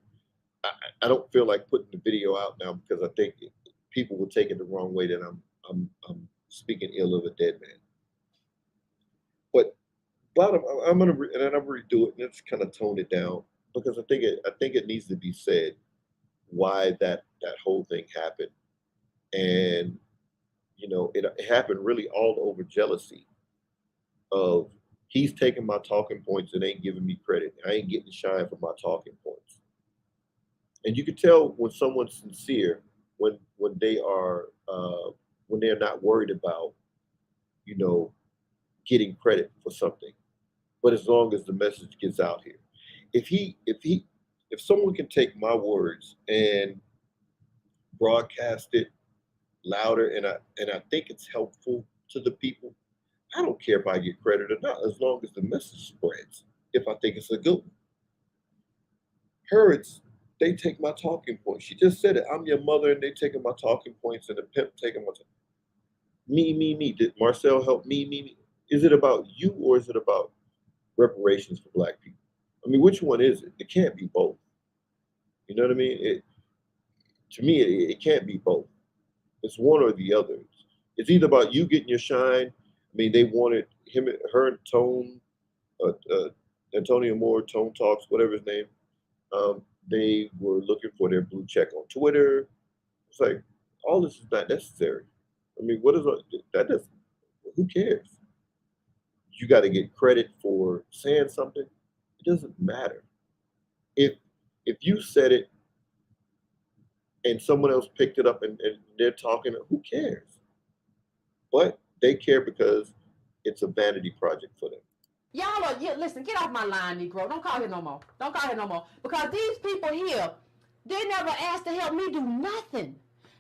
I don't feel like putting the video out now because I think people will take it the wrong way that I'm speaking ill of a dead man. But I'm gonna redo it and just kind of tone it down because I think it needs to be said why that whole thing happened, and it happened really all over jealousy of he's taking my talking points and ain't giving me credit. I ain't getting shine for my talking points. And you can tell when someone's sincere when they are when they're not worried about, you know, getting credit for something. But as long as the message gets out here, if someone can take my words and broadcast it louder, and I think it's helpful to the people, I don't care if I get credit or not, as long as the message spreads. If I think it's a good one. Herds, they take my talking points. She just said it. I'm your mother, and they taking my talking points, and the pimp taking my me. Did Marcel help me? Is it about you or is it about reparations for Black people? I mean, which one is it? It can't be both. You know what I mean? To me, it can't be both. It's one or the other. It's either about you getting your shine. I mean, they wanted her and Tone, Antonio Moore, Tone Talks, whatever his name. They were looking for their blue check on Twitter. It's like all this is not necessary. I mean, what is that? Does who cares? You got to get credit for saying something. It doesn't matter if you said it and someone else picked it up and they're talking. Who cares? But they care because it's a vanity project for them. Y'all are, listen, get off my line, Negro. Don't call here no more. Don't call here no more. Because these people here, they never asked to help me do nothing.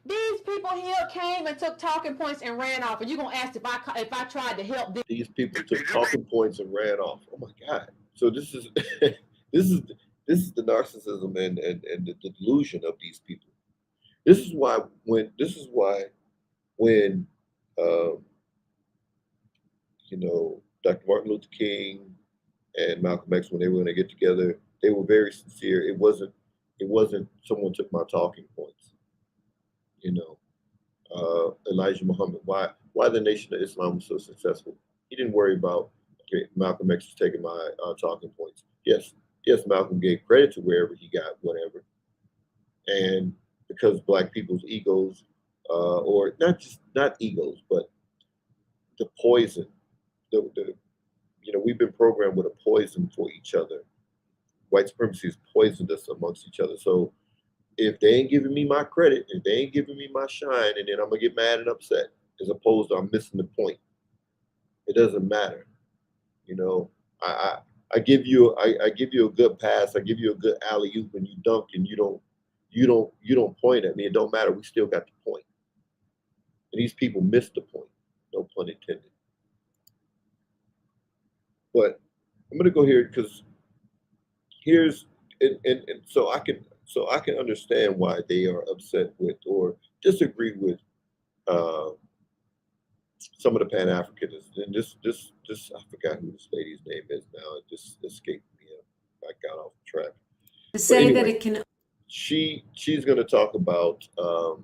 These people here came and took talking points and ran off. And you're going to ask if I tried to help them. These people took talking points and ran off. Oh my God. So this is this is the narcissism and the delusion of these people. This is why when you know, Dr. Martin Luther King and Malcolm X, when they were going to get together, they were very sincere. It wasn't someone took my talking points. You know, Elijah Muhammad, why the Nation of Islam was so successful. He didn't worry about, okay, Malcolm X is taking my talking points. Yes, Malcolm gave credit to wherever he got whatever. And because Black people's egos, or not egos, but the poison, you know, we've been programmed with a poison for each other. White supremacy has poisoned us amongst each other. So if they ain't giving me my credit, if they ain't giving me my shine, and then I'm gonna get mad and upset, as opposed to I'm missing the point. It doesn't matter. You know, I give you a good pass, I give you a good alley oop, and you dunk, and you don't point at me. It don't matter. We still got the point. And these people missed the point. No pun intended. But I'm gonna go here because here's and so I can understand why they are upset with or disagree with some of the Pan Africanists. And this I forgot who this lady's name is now. It just escaped me. I got off track. To say anyway, that it can. She's going to talk about. I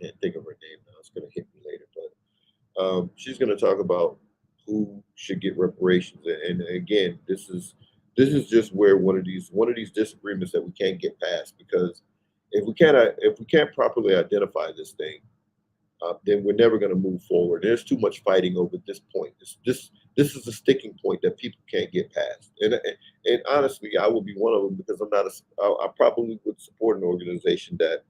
can't think of her name now. It's going to hit me later, but she's going to talk about who should get reparations. And again, this is just where one of these disagreements that we can't get past, because if we can't properly identify this thing, then we're never going to move forward. There's too much fighting over this point. This is a sticking point that people can't get past. And honestly, I will be one of them, because I probably would support an organization that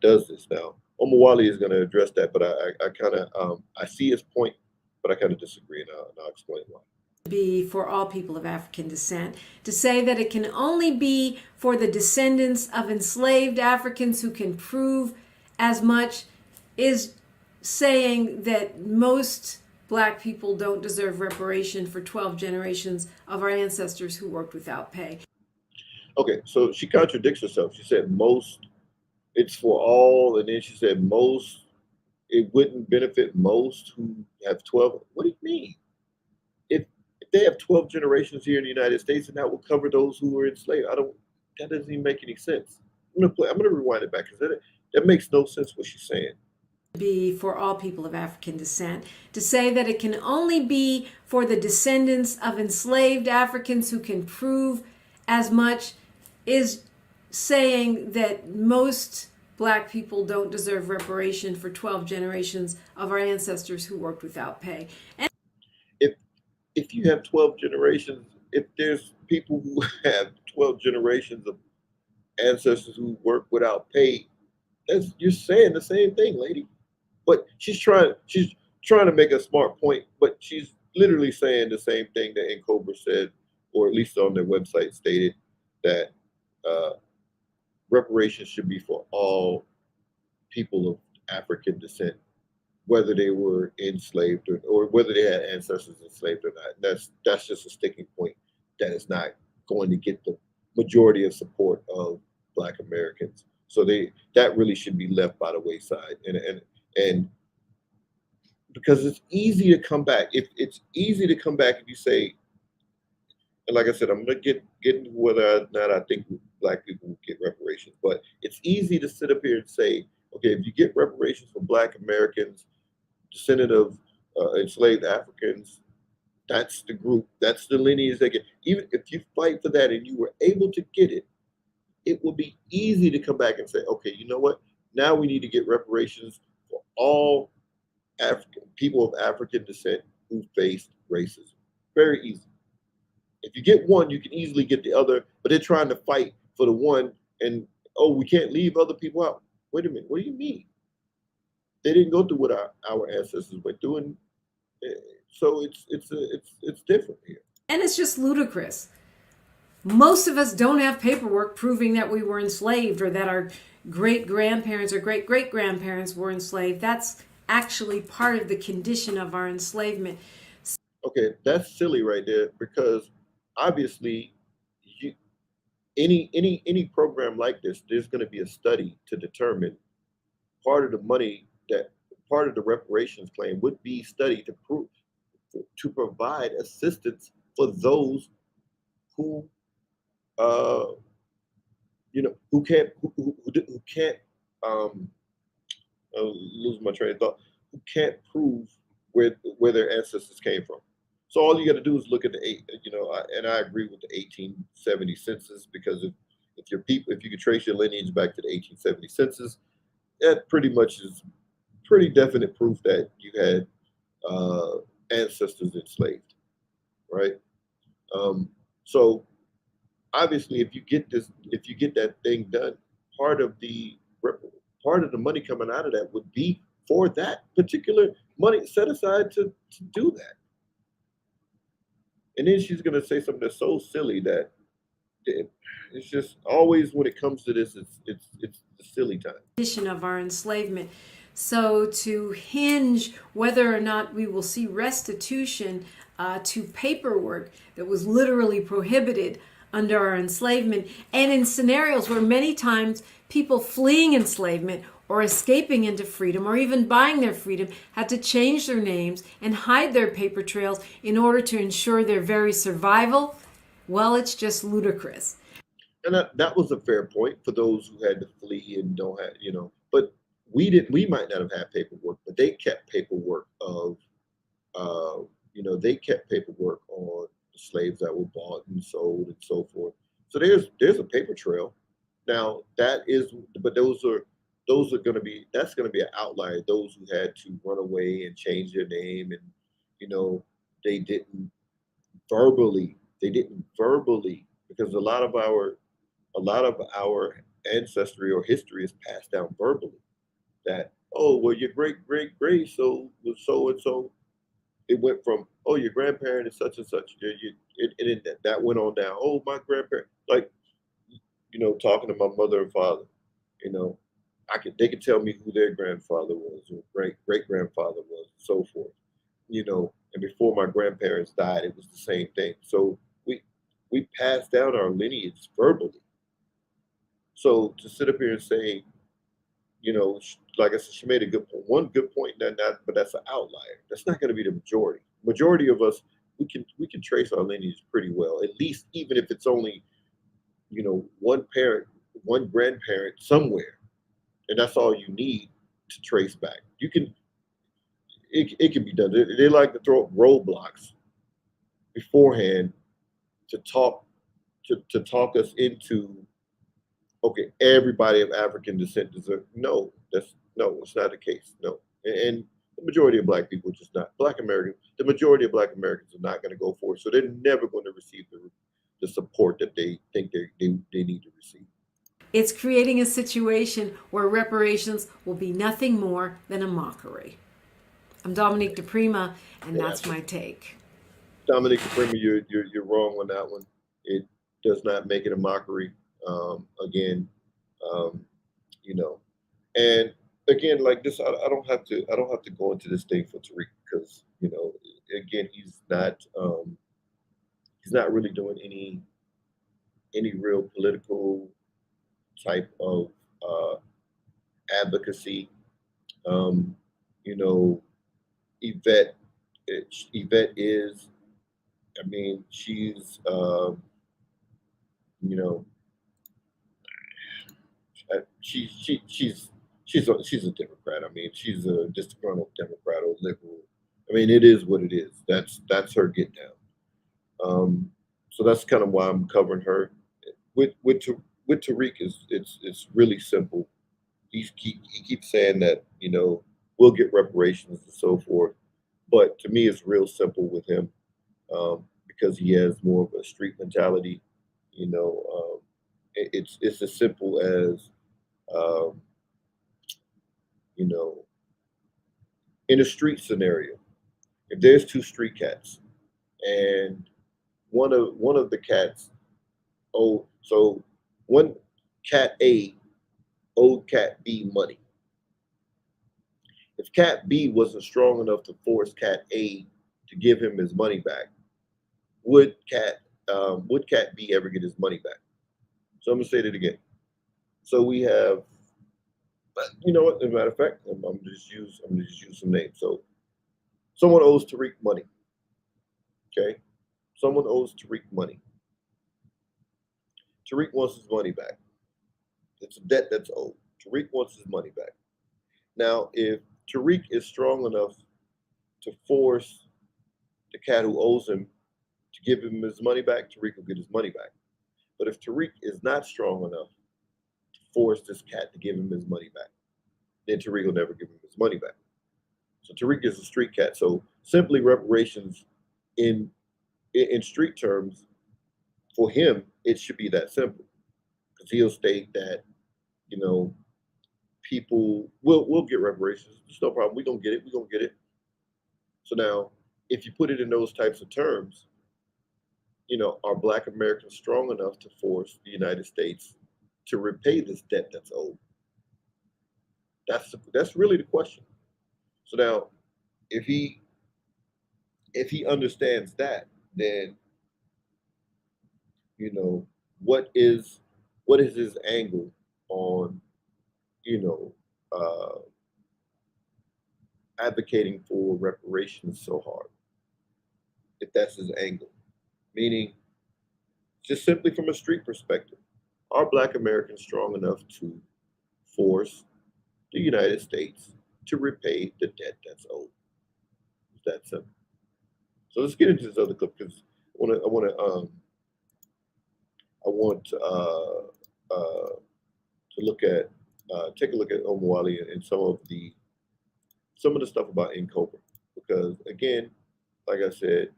does this now. Omawali is going to address that, but I kind of I see his point, but I kind of disagree, and I'll explain why. Be for all people of African descent. To say that it can only be for the descendants of enslaved Africans who can prove as much is saying that most Black people don't deserve reparation for 12 generations of our ancestors who worked without pay. Okay, so she contradicts herself. She said most, it's for all, and then she said most, it wouldn't benefit most who have 12. What do you mean? If they have 12 generations here in the United States, and that will cover those who were enslaved. That doesn't even make any sense. I'm gonna rewind it back, because that makes no sense what she's saying. Be for all people of African descent. To say that it can only be for the descendants of enslaved Africans who can prove as much is saying that most Black people don't deserve reparation for 12 generations of our ancestors who worked without pay. And if you have 12 generations, if there's people who have 12 generations of ancestors who work without pay. You're saying the same thing, lady. But she's trying to make a smart point, but she's literally saying the same thing that Cobra said, or at least on their website stated, that uh, reparations should be for all people of African descent, whether they were enslaved or whether they had ancestors enslaved or not. That's just a sticking point that is not going to get the majority of support of Black Americans. So that really should be left by the wayside. And because it's easy to come back. If it's easy to come back if you say, and like I said, I'm gonna get into whether or not I think Black people will get reparations, but it's easy to sit up here and say, okay, if you get reparations for Black Americans, descendant of enslaved Africans, that's the group, that's the lineage they get. Even if you fight for that and you were able to get it, it will be easy to come back and say, okay, you know what? Now we need to get reparations for all African people of African descent who faced racism. Very easy. If you get one, you can easily get the other, but they're trying to fight for the one, and oh, we can't leave other people out. Wait a minute, what do you mean? They didn't go through what our ancestors went through, and so it's different here. And it's just ludicrous. Most of us don't have paperwork proving that we were enslaved or that our great-grandparents or great-great-grandparents were enslaved. That's actually part of the condition of our enslavement. Okay, that's silly right there, because obviously any program like this, there's going to be a study to determine part of the money that part of the reparations claim would be studied to provide assistance for those who who can't lose my train of thought, who can't prove where their ancestors came from. So all you got to do is look at and I agree with the 1870 census, because if you could trace your lineage back to the 1870 census, that pretty much is pretty definite proof that you had ancestors enslaved, right? So obviously, if you get that thing done, part of the money coming out of that would be for that particular money set aside to do that. And then she's going to say something that's so silly that it's just always, when it comes to this, it's the silly time. Condition of our enslavement. So to hinge whether or not we will see restitution to paperwork that was literally prohibited under our enslavement, and in scenarios where many times people fleeing enslavement or escaping into freedom or even buying their freedom had to change their names and hide their paper trails in order to ensure their very survival, well, it's just ludicrous. And that was a fair point for those who had to flee and don't have, but we might not have had paperwork, but they kept paperwork of, they kept paperwork on the slaves that were bought and sold and so forth. So there's a paper trail. Now but that's going to be an outlier. Those who had to run away and change their name, and they didn't verbally, because a lot of our ancestry or history is passed down verbally. That, oh, well, your great so was so and so. It went from, oh, your grandparent is such and such. That went on down. Oh, my grandparent, like, talking to my mother and father, they could tell me who their grandfather was or great grandfather was, and so forth. And before my grandparents died, it was the same thing. So we passed down our lineage verbally. So to sit up here and say, like I said, she made one good point, but that's an outlier. That's not going to be the majority. Majority of us, we can trace our lineage pretty well, at least, even if it's only, one parent, one grandparent somewhere, and that's all you need to trace back. It can be done. They like to throw up roadblocks beforehand to talk us into, okay, everybody of African descent deserves. No, it's not the case. No, and the majority of Black people just not. Black Americans, the majority of Black Americans are not going to go for it, so they're never going to receive the support that they think they need to receive. It's creating a situation where reparations will be nothing more than a mockery. I'm Dominique DePrima, and Yeah. that's my take. Dominic DePrima, you're wrong on that one. It does not make it a mockery. Again, um, you know, and again, like this, I don't have to go into this thing for Tariq because again, he's not really doing any real political type of uh, advocacy. Um, you know, Yvette, Yvette is. I mean, she's. You know, she's a Democrat. I mean, she's a disgruntled Democrat or liberal. I mean, it is what it is. That's her get down. So that's kind of why I'm covering her. With Tariq is it's really simple. He keeps saying that we'll get reparations and so forth, but to me it's real simple with him because he has more of a street mentality. You know, it's as simple as um, you know in a street scenario. If there's two street cats and one of the cats so one cat A owed cat B money. If cat B wasn't strong enough to force cat A to give him his money back, would cat B ever get his money back? So I'm gonna say that again. So we have, but you know what? As a matter of fact, I'm gonna just use some names. So someone owes Tariq money. Okay, someone owes Tariq money. Tariq wants his money back. It's a debt that's owed. Tariq wants his money back. Now, if Tariq is strong enough to force the cat who owes him to give him his money back, Tariq will get his money back. But if Tariq is not strong enough to force this cat to give him his money back, then Tariq will never give him his money back. So Tariq is a street cat. So simply reparations in street terms, for him, it should be that simple. Because he'll state that, you know, people will get reparations. There's no problem. We're gonna get it. We're gonna get it. So now, if you put it in those types of terms, are Black Americans strong enough to force the United States to repay this debt that's owed? That's really the question. So now, if he understands that, then you know what is what is his angle on you know uh, advocating for reparations so hard? If that's his angle, meaning just simply from a street perspective, are Black Americans strong enough to force the United States to repay the debt that's owed? It's that simple. So let's get into this other clip because I want to look at take a look at Omwali and some of the stuff about Cobra because again, like I said,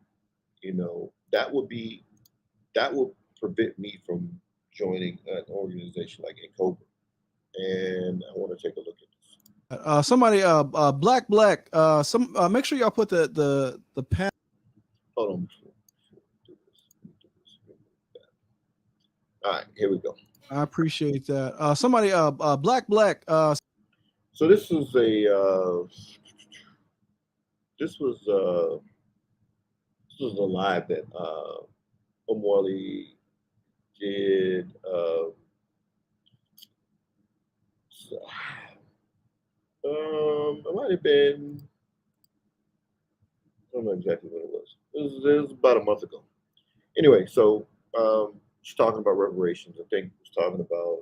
that would prevent me from joining an organization like Cobra, and I want to take a look at this. Somebody, black. Some make sure y'all put the pen. Hold on. All right, here we go. I appreciate that. Somebody, black. So this was a live that Omwali did. It might have been. I don't know exactly what it was. It was about a month ago. Anyway, so she's talking about reparations. I think was talking about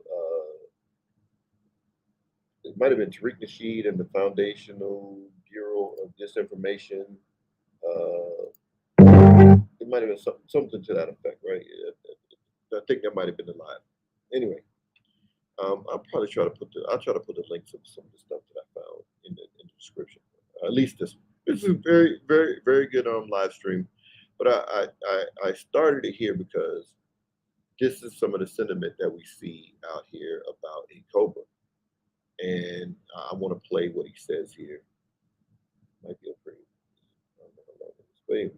it might have been Tariq Nasheed and the Foundational Bureau of Disinformation. It might have been something to that effect, right? I think that might have been the live. Anyway, I'll try to put the links of some of the stuff that I found in the description. At least this is a very, very, very good live stream. But I started it here because this is some of the sentiment that we see out here about a Cobra. And I want to play what he says here. Might be a pretty. I don't know how long it is, but anyway,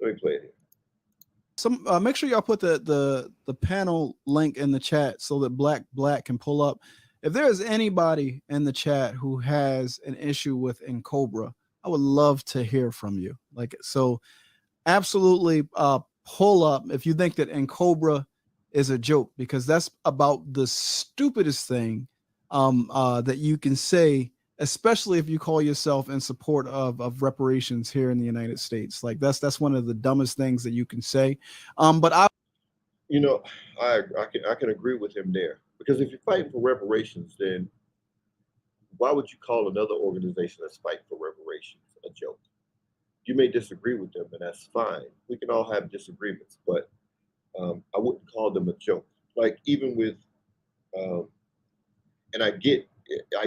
let me play it here. Some make sure y'all put the panel link in the chat so that Black can pull up. If there is anybody in the chat who has an issue with Cobra, I would love to hear from you. Like, so absolutely pull up if you think that Cobra is a joke, because that's about the stupidest thing that you can say, especially if you call yourself in support of reparations here in the United States. Like, that's one of the dumbest things that you can say. But I can agree with him there, because if you're fighting for reparations, then why would you call another organization that's fighting for reparations a joke? You may disagree with them, and that's fine. We can all have disagreements, but I wouldn't call them a joke. Like, even with, and I get it. I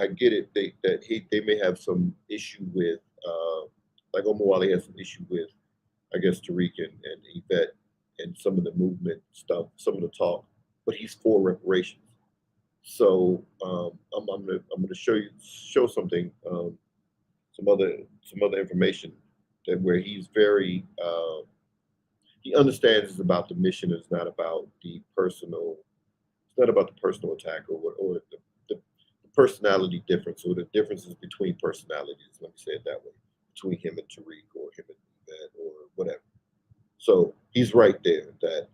get it. They may have some issue with, like Omawale has some issue with, I guess, Tariq and Yvette and some of the movement stuff, some of the talk, but he's for reparations. So I'm gonna show something, some other information that where he's very he understands it's about the mission. It's not about the personal. It's not about the personal attack or the personality difference or the differences between personalities. Let me say it that way, between him and Tariq or him and Yvette or whatever. So he's right there that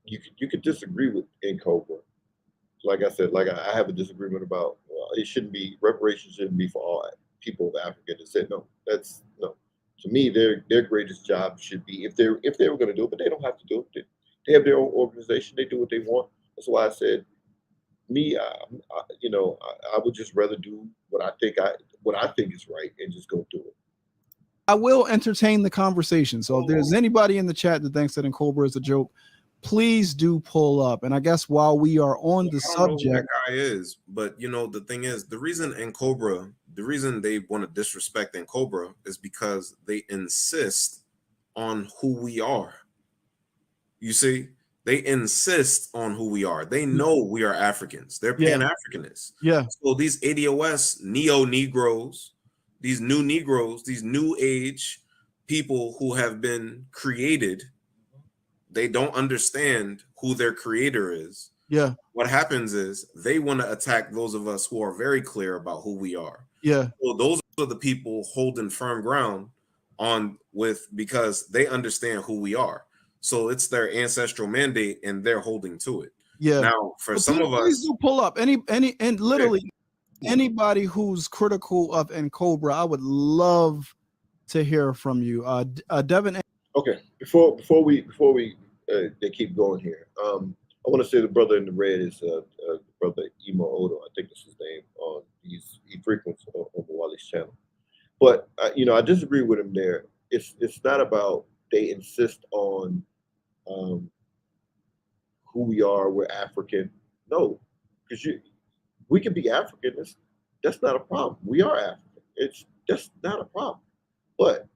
you could disagree with Cobra. Like I said, like I have a disagreement about, well, it shouldn't be, reparations shouldn't be for all people of African descent. No, that's no. To me, their greatest job should be, if they were going to do it, but they don't have to do it. They have their own organization. They do what they want. That's why I said, me, I would just rather do what I think is right and just go do it. I will entertain the conversation. So if there's anybody in the chat that thinks that Cobra is a joke, please do pull up. And I guess while we are on the subject, I don't know who that guy is, but the thing is, the reason they want to disrespect Cobra is because they insist on who we are. You see, they insist on who we are. They know we are Africans. They're Pan-Africanists. Yeah. So these ADOS neo-Negroes, these new Negroes, these new age people who have been created, they don't understand who their creator is. Yeah. What happens is they want to attack those of us who are very clear about who we are. Yeah. So those are the people holding firm ground because they understand who we are. So it's their ancestral mandate and they're holding to it. Yeah. Now, for some of us, please do pull up and literally anybody who's critical of Cobra, I would love to hear from you. Devin. Okay. Before we they keep going here, I want to say the brother in the red is brother Emo Odo. I think that's his name. He frequents on Wale's channel, but I disagree with him there. It's not about they insist on who we are. We're African. No, because we can be African. That's not a problem. We are African. That's not a problem. But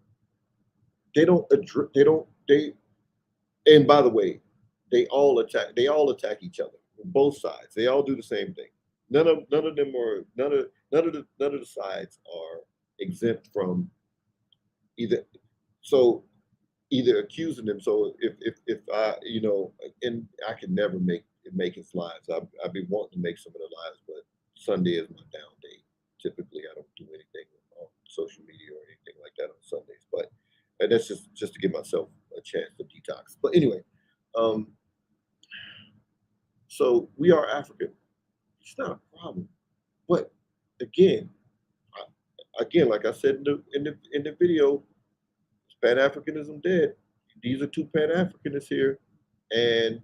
they don't address. And by the way, they all attack each other. Both sides. They all do the same thing. None of the sides are exempt from either accusing them. So if I and I can never make his lives. I've been wanting to make some of the lives, but Sunday is my down day. Typically, I don't do anything on social media or anything like that on Sundays. But and that's just to give myself a chance to detox. But anyway, so we are African. It's not a problem. But again, like I said in the video, Pan-Africanism dead. These are two Pan-Africanists here, and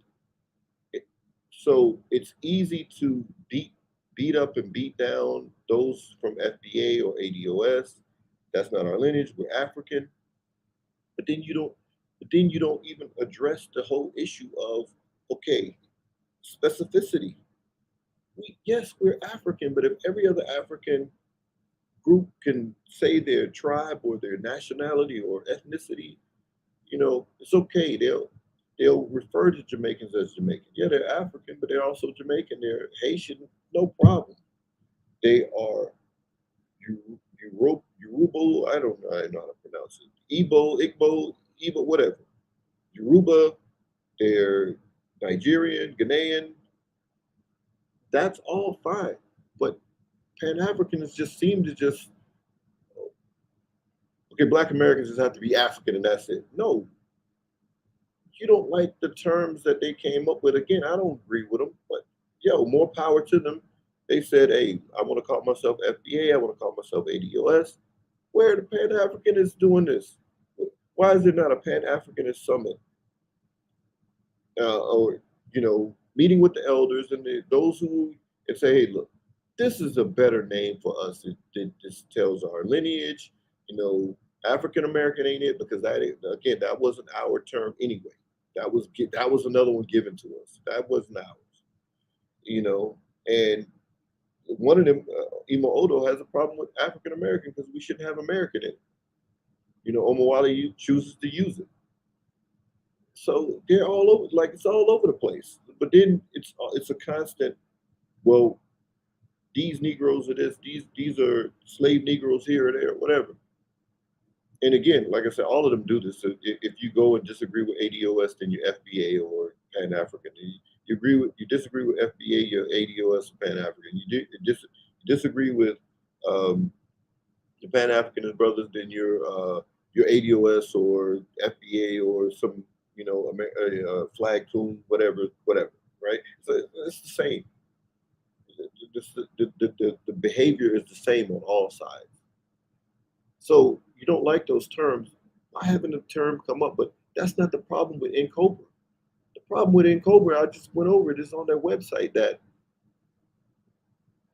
so it's easy to beat up and beat down those from FBA or ADOS. That's not our lineage. We're African, but then you don't even address the whole issue of specificity. Yes, we're African, but if every other African group can say their tribe or their nationality or ethnicity, it's okay. they'll refer to Jamaicans as Jamaican. Yeah, they're African, but they're also Jamaican. They're Haitian, no problem. They are Yoruba. I don't know how to pronounce it. Igbo, whatever. Yoruba. They're Nigerian, Ghanaian. That's all fine. But Pan Africans just seem to just okay. Black Americans just have to be African and that's it. No, you don't like the terms that they came up with. Again, I don't agree with them, but yo, more power to them. They said, hey, I want to call myself FBA. I want to call myself ADOS. Where the Pan Africanists doing this? Why is there not a Pan Africanist summit? Or meeting with the elders and those who and say, hey, look, this is a better name for us. This tells our lineage. African American ain't it because that wasn't our term anyway. That was another one given to us. That wasn't ours. And one of them, Imo Odo, has a problem with African American because we shouldn't have American in it. Omawale chooses to use it. So they're all over, like it's all over the place. But then it's a constant. Well, these Negroes are this. These are slave Negroes here or there, whatever. And again, like I said, all of them do this. So if you go and disagree with ADOS, then you're FBA or Pan African. You disagree with FBA, you're ADOS or Pan African. You disagree with the Pan Africanist brothers, then you're ADOS or FBA or some flag coon, whatever, right? So it's the same. The behavior is the same on all sides. So you don't like those terms. Why haven't the term come up? But that's not the problem with NCOBRA. The problem with NCOBRA, I just went over it, is on their website that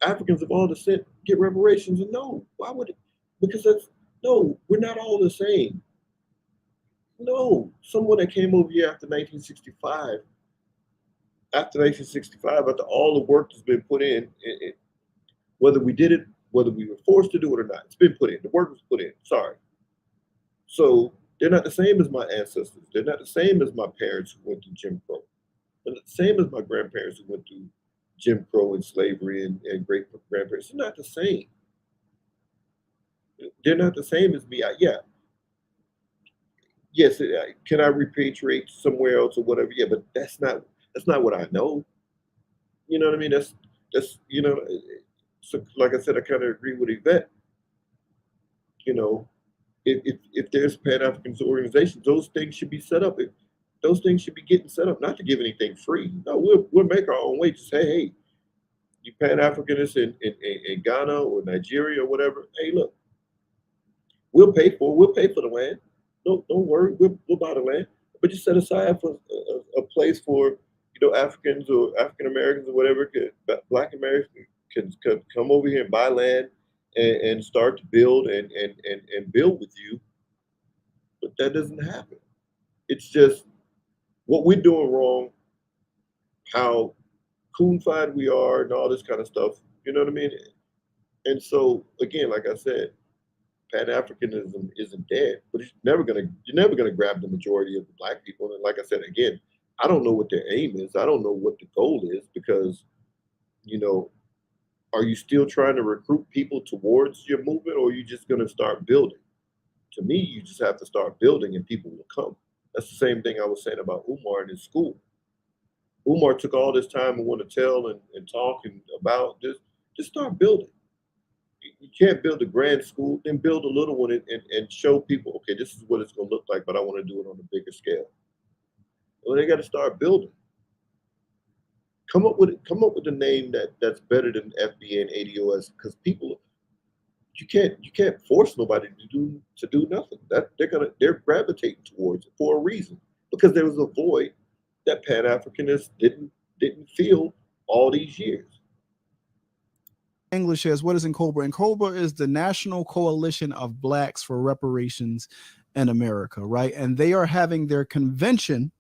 Africans of all descent get reparations. And no, why would it? Because we're not all the same. No, someone that came over here after 1965, after all the work that's been put in, whether we did it, whether we were forced to do it or not, it's been put in. The work was put in. Sorry. So they're not the same as my ancestors. They're not the same as my parents who went through Jim Crow. They're not the same as my grandparents who went through Jim Crow and slavery and great grandparents. They're not the same. They're not the same as me. Yes, can I repatriate somewhere else or whatever? Yeah, but that's not what I know. You know what I mean? That's so like I said, I kind of agree with Yvette. If there's Pan-African organizations, those things should be set up. Those things should be getting set up, not to give anything free. No, we'll make our own way. Just say, hey, you Pan-Africanists in Ghana or Nigeria or whatever, hey, look, we'll pay for the land. Don't worry, we'll buy the land. But you set aside for a place for Africans or African Americans or whatever, Black Americans can come over here and buy land and start to build and build with you. But that doesn't happen. It's just what we're doing wrong, how coon-fied we are, and all this kind of stuff. You know what I mean? And so again, like I said, Pan-Africanism isn't dead, but you're never gonna grab the majority of the Black people. And like I said, again, I don't know what their aim is. I don't know what the goal is because, are you still trying to recruit people towards your movement, or are you just gonna start building? To me, you just have to start building, and people will come. That's the same thing I was saying about Umar in his school. Umar took all this time and want to tell and talk and about this. Just start building. You can't build a grand school, then build a little one and show people, okay, this is what it's going to look like, but I want to do it on a bigger scale. Well, they got to start building. Come up with a name that's better than FBA and ADOS, because people, you can't force nobody to do nothing. That they're gravitating towards it for a reason, because there was a void that Pan-Africanists didn't fill all these years. English says, what is NCOBRA? NCOBRA is the National Coalition of Blacks for Reparations in America, right? And they are having their convention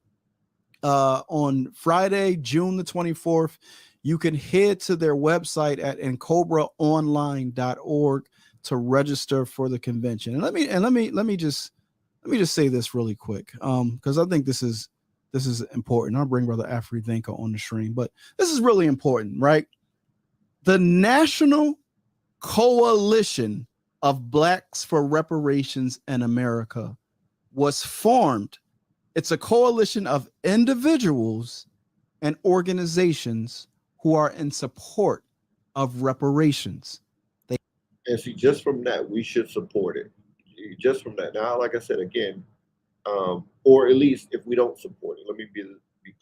on Friday, June the 24th. You can head to their website at ncobraonline.org to register for the convention. And let me just say this really quick, because I think this is this is important. I'll bring Brother Afri-Thinker on the stream, but this is really important, right? The National Coalition of Blacks for Reparations in America was formed. It's a coalition of individuals and organizations who are in support of reparations. And see, just from that, we should support it. Just from that. Now, like I said again, or at least if we don't support it, let me be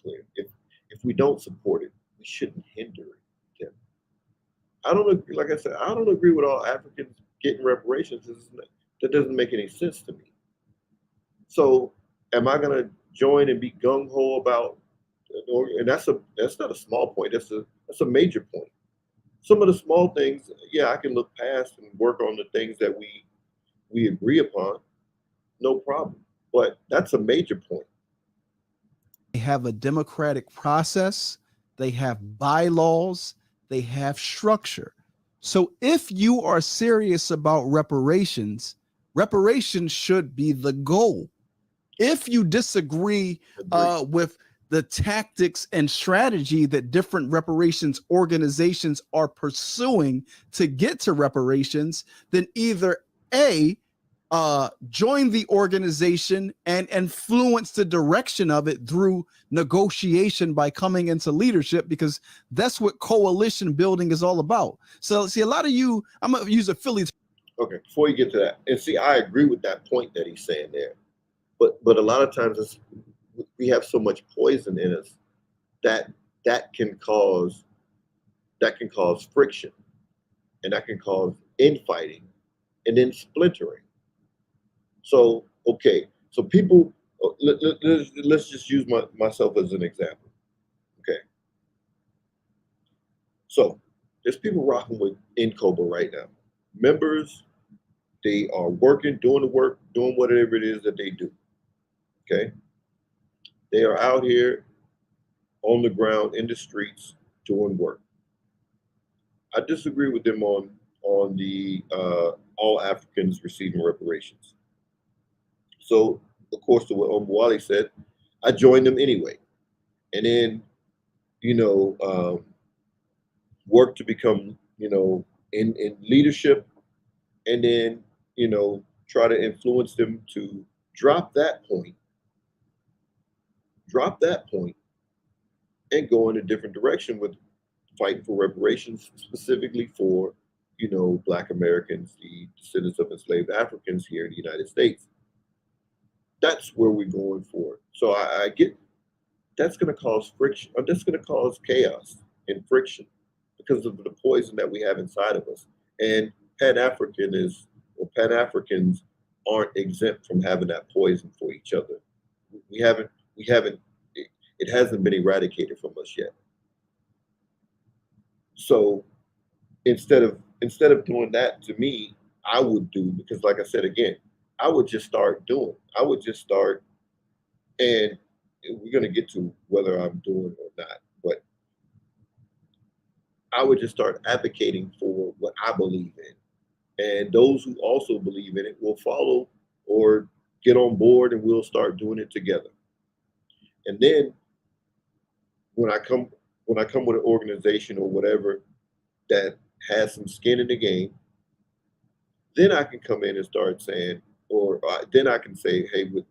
clear. If we don't support it, we shouldn't hinder it. I don't agree. Like I said, I don't agree with all Africans getting reparations. That doesn't make any sense to me. So, am I going to join and be gung ho about? And that's not a small point. That's a major point. Some of the small things, yeah, I can look past and work on the things that we agree upon, no problem. But that's a major point. They have a democratic process. They have bylaws. They have structure. So if you are serious about reparations, reparations should be the goal. If you disagree with the tactics and strategy that different reparations organizations are pursuing to get to reparations, then either A, join the organization and influence the direction of it through negotiation by coming into leadership, because that's what coalition building is all about. So see, a lot of you, I'm going to use a Philly. Okay, before you get to that, and see, I agree with that point that he's saying there. But a lot of times we have so much poison in us that can cause friction, and that can cause infighting and then splintering. So okay, so people, let's just use myself as an example. Okay, so there's people rocking with NCOBA right now. Members, they are working, doing the work, doing whatever it is that they do. Okay, they are out here on the ground in the streets doing work. I disagree with them on the all Africans receiving reparations. So of course, to what Omwali said, I joined them anyway, and then work to become in leadership, and then try to influence them to drop that point and go in a different direction with fighting for reparations, specifically for Black Americans, the descendants of enslaved Africans here in the United States. That's where we're going for. So I get that's going to cause friction, or that's going to cause chaos and friction because of the poison that we have inside of us. And Pan-Africans aren't exempt from having that poison for each other. We haven't it hasn't been eradicated from us yet. So instead of doing that, to me, I would do, because like I said again, I would just start, and we're going to get to whether I'm doing or not, but I would just start advocating for what I believe in. And those who also believe in it will follow or get on board, and we'll start doing it together. And then when I come with an organization or whatever that has some skin in the game, then I can come in and start saying, or then I can say, hey, well,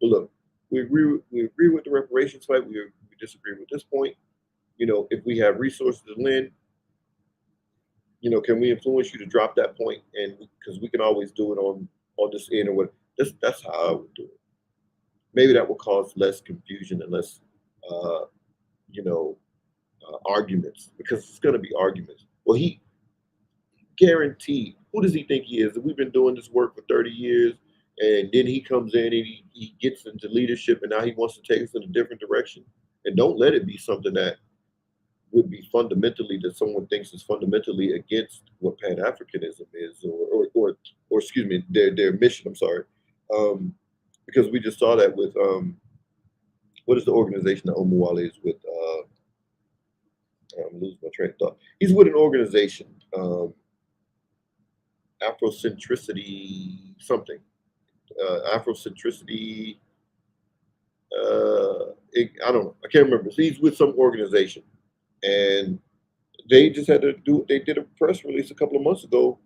look, we agree with the reparations fight. We disagree with this point. If we have resources to lend, can we influence you to drop that point? And because we can always do it on this end or what. That's how I would do it. Maybe that will cause less confusion and less, arguments, because it's going to be arguments. Well, he guaranteed. Who does he think he is? We've been doing this work for 30 years, and then he comes in and he gets into leadership, and now he wants to take us in a different direction. And don't let it be something that would be fundamentally, that someone thinks is fundamentally against what Pan-Africanism is, or excuse me, their mission. I'm sorry, because we just saw that with what is the organization that Omawale is with? I'm losing my train of thought. He's with an organization, Afrocentricity something, Afrocentricity. I don't know. I can't remember. He's with some organization, and they just had to do. They did a press release a couple of months ago,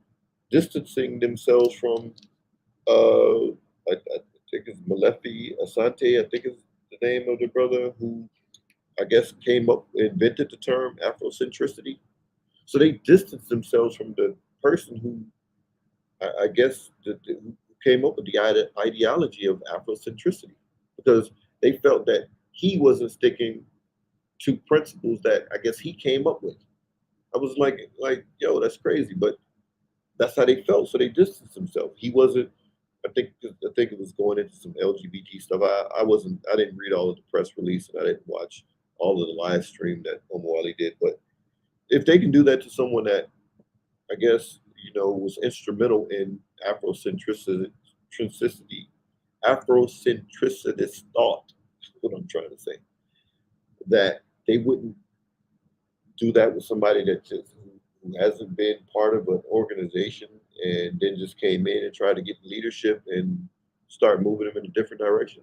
distancing themselves from. I think it's Malefi Asante. I think is the name of the brother who I guess invented the term Afrocentricity. So they distanced themselves from the person who I guess who came up with the ideology of Afrocentricity because they felt that he wasn't sticking to principles that I guess he came up with. I was yo, that's crazy, but that's how they felt. So they distanced themselves. He wasn't. I think it was going into some LGBT stuff. I wasn't. I didn't read all of the press release, and I didn't watch all of the live stream that Omawali did. But if they can do that to someone that I guess was instrumental in Afrocentricity, Afrocentricist thought. Is what I'm trying to say. That they wouldn't do that with somebody that just who hasn't been part of an organization and then just came in and tried to get leadership and start moving them in a different direction.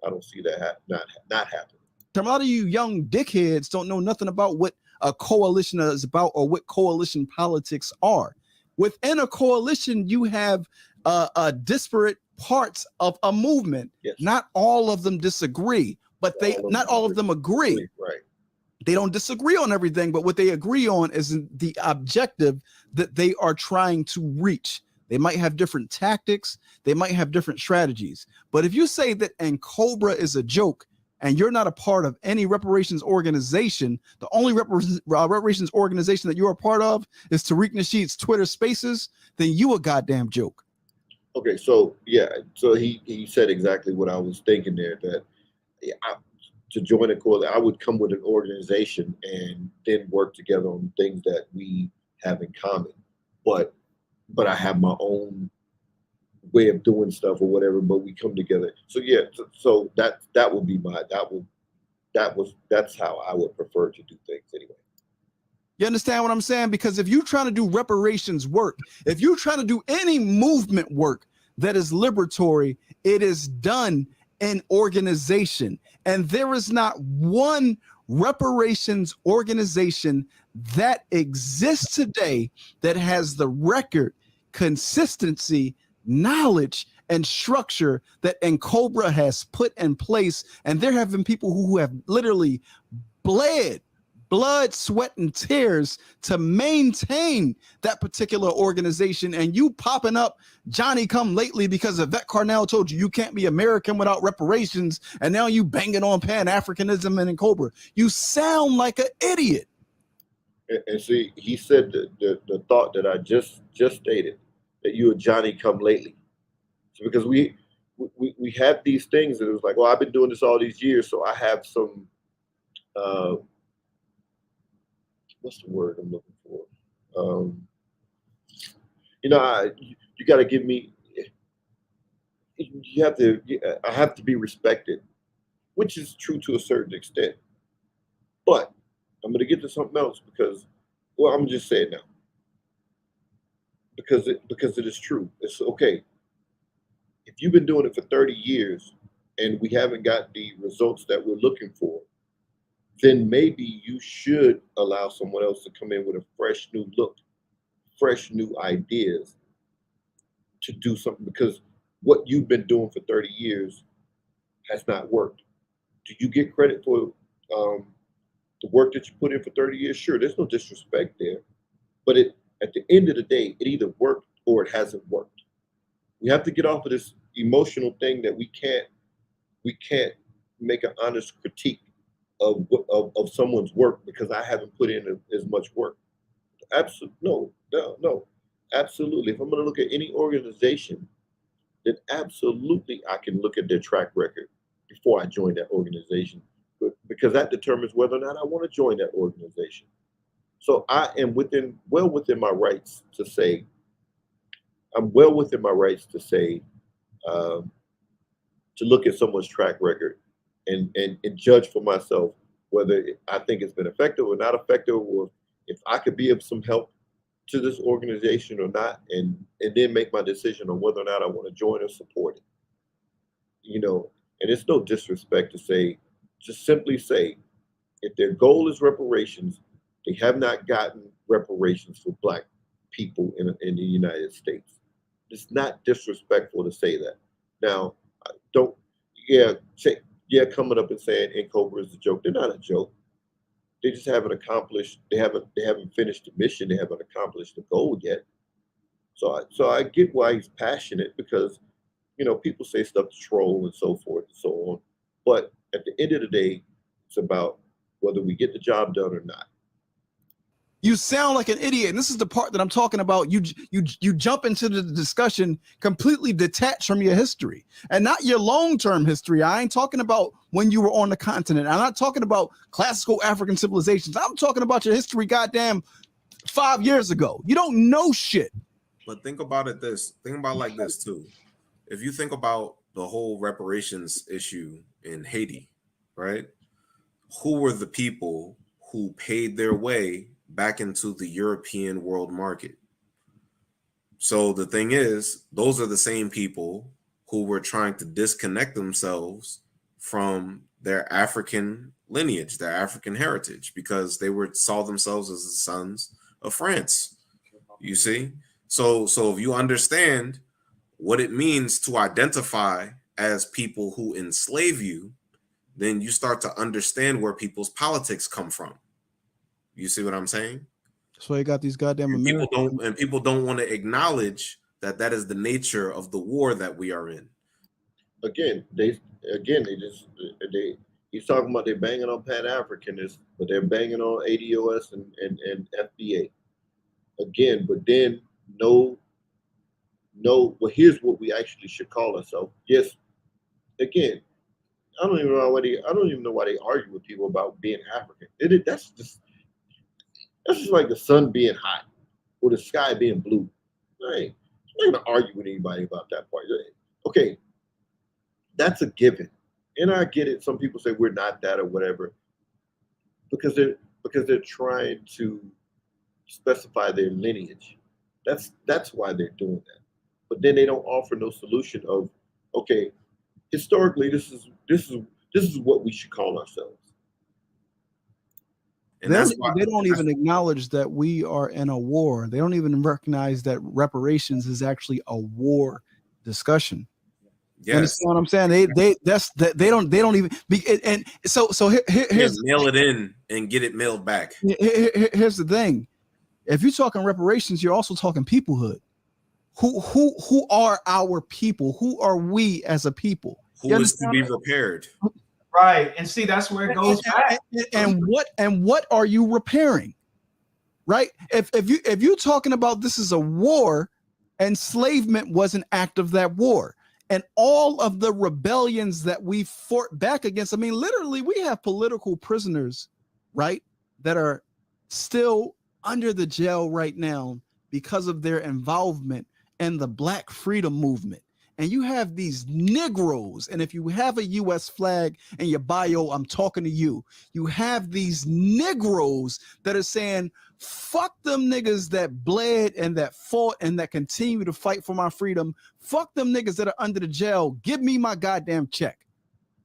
I don't see that not happening. A lot of you young dickheads don't know nothing about what a coalition is about or what coalition politics are. Within a coalition, you have disparate parts of a movement. Yes. Not all of them disagree, but not all of them agree. Right. They don't disagree on everything, but what they agree on is the objective that they are trying to reach. They might have different tactics. They might have different strategies. But if you say that Cobra is a joke and you're not a part of any reparations organization, the only reparations organization that you're a part of is Tariq Nasheed's Twitter Spaces, then you a goddamn joke. Okay, so yeah, so he said exactly what I was thinking there, that to join a coalition, I would come with an organization and then work together on things that we have in common. But I have my own way of doing stuff or whatever, but we come together. So yeah, so that would be that's how I would prefer to do things anyway. You understand what I'm saying? Because if you're trying to do reparations work, if you're trying to do any movement work that is liberatory, it is done in organization. And there is not one reparations organization that exists today that has the record, consistency, knowledge, and structure that Cobra has put in place. And there have been people who have literally bled blood, sweat, and tears to maintain that particular organization. And you popping up Johnny come lately because Yvette Carnell told you can't be American without reparations, and now you banging on Pan-Africanism and Cobra. You sound like an idiot. And see, he said the thought that I just stated, that you a Johnny come lately. So because we have these things that it was like, well, I've been doing this all these years, so I have some what's the word I'm looking for? You got to give me. I have to be respected, which is true to a certain extent. But I'm going to get to something else because, well, I'm just saying now. Because it is true. It's okay. If you've been doing it for 30 years and we haven't got the results that we're looking for, then maybe you should allow someone else to come in with a fresh new look, fresh new ideas to do something, because what you've been doing for 30 years has not worked. Do you get credit for the work that you put in for 30 years? Sure, there's no disrespect there. But at the end of the day, it either worked or it hasn't worked. We have to get off of this emotional thing that we can't make an honest critique of someone's work because I haven't put in as much work. Absolutely, no. Absolutely. If I'm going to look at any organization, then absolutely I can look at their track record before I join that organization, because that determines whether or not I want to join that organization. So I am well within my rights to say, to look at someone's track record and judge for myself whether I think it's been effective or not effective, or if I could be of some help to this organization or not, and then make my decision on whether or not I want to join or support it. And it's no disrespect to say, just simply say, if their goal is reparations, they have not gotten reparations for black people in the United States. It's not disrespectful to say that. Now, don't, yeah, say, yeah, coming up and saying Cobra is a joke. They're not a joke. They just haven't accomplished. They haven't finished the mission. They haven't accomplished the goal yet. So I get why he's passionate, because people say stuff to troll and so forth and so on. But at the end of the day, it's about whether we get the job done or not. You sound like an idiot, and this is the part that I'm talking about. You jump into the discussion completely detached from your history, and not your long-term history. I ain't talking about when you were on the continent. I'm not talking about classical African civilizations. I'm talking about your history, goddamn, 5 years ago. You don't know shit. But think about it like this too. If you think about the whole reparations issue in Haiti, right? Who were the people who paid their way back into the European world market? So the thing is, those are the same people who were trying to disconnect themselves from their African lineage, their African heritage, because they saw themselves as the sons of France. You see? So if you understand what it means to identify as people who enslave you, then you start to understand where people's politics come from. You see what I'm saying? That's why you got these goddamn Americans. People don't want to acknowledge that is the nature of the war that we are in. He's talking about they're banging on Pan-Africanists, but they're banging on ADOS and FBA. Again, but then no, well, here's what we actually should call ourselves. Yes, again, I don't even know why they argue with people about being African. That's just like the sun being hot or the sky being blue. Right? I'm not gonna argue with anybody about that part. Okay, that's a given. And I get it. Some people say we're not that or whatever, because they're trying to specify their lineage. That's why they're doing that. But then they don't offer no solution of, okay, historically this is what we should call ourselves. And they don't even acknowledge that we are in a war. They don't even recognize that reparations is actually a war discussion. Yes. You understand what I'm saying? They don't even and so here's mail it in and get it mailed back. Here's the thing. If you're talking reparations, you're also talking peoplehood. Who are our people? Who are we as a people? Who is to be repaired? Right. And see, that's where it goes back. And what are you repairing? Right? If you're talking about this is a war, enslavement was an act of that war. And all of the rebellions that we fought back against, I mean, literally, we have political prisoners, right, that are still under the jail right now because of their involvement in the Black freedom movement. And you have these Negroes, and if you have a U.S. flag in your bio, I'm talking to you. You have these Negroes that are saying, fuck them niggas that bled and that fought and that continue to fight for my freedom. Fuck them niggas that are under the jail. Give me my goddamn check.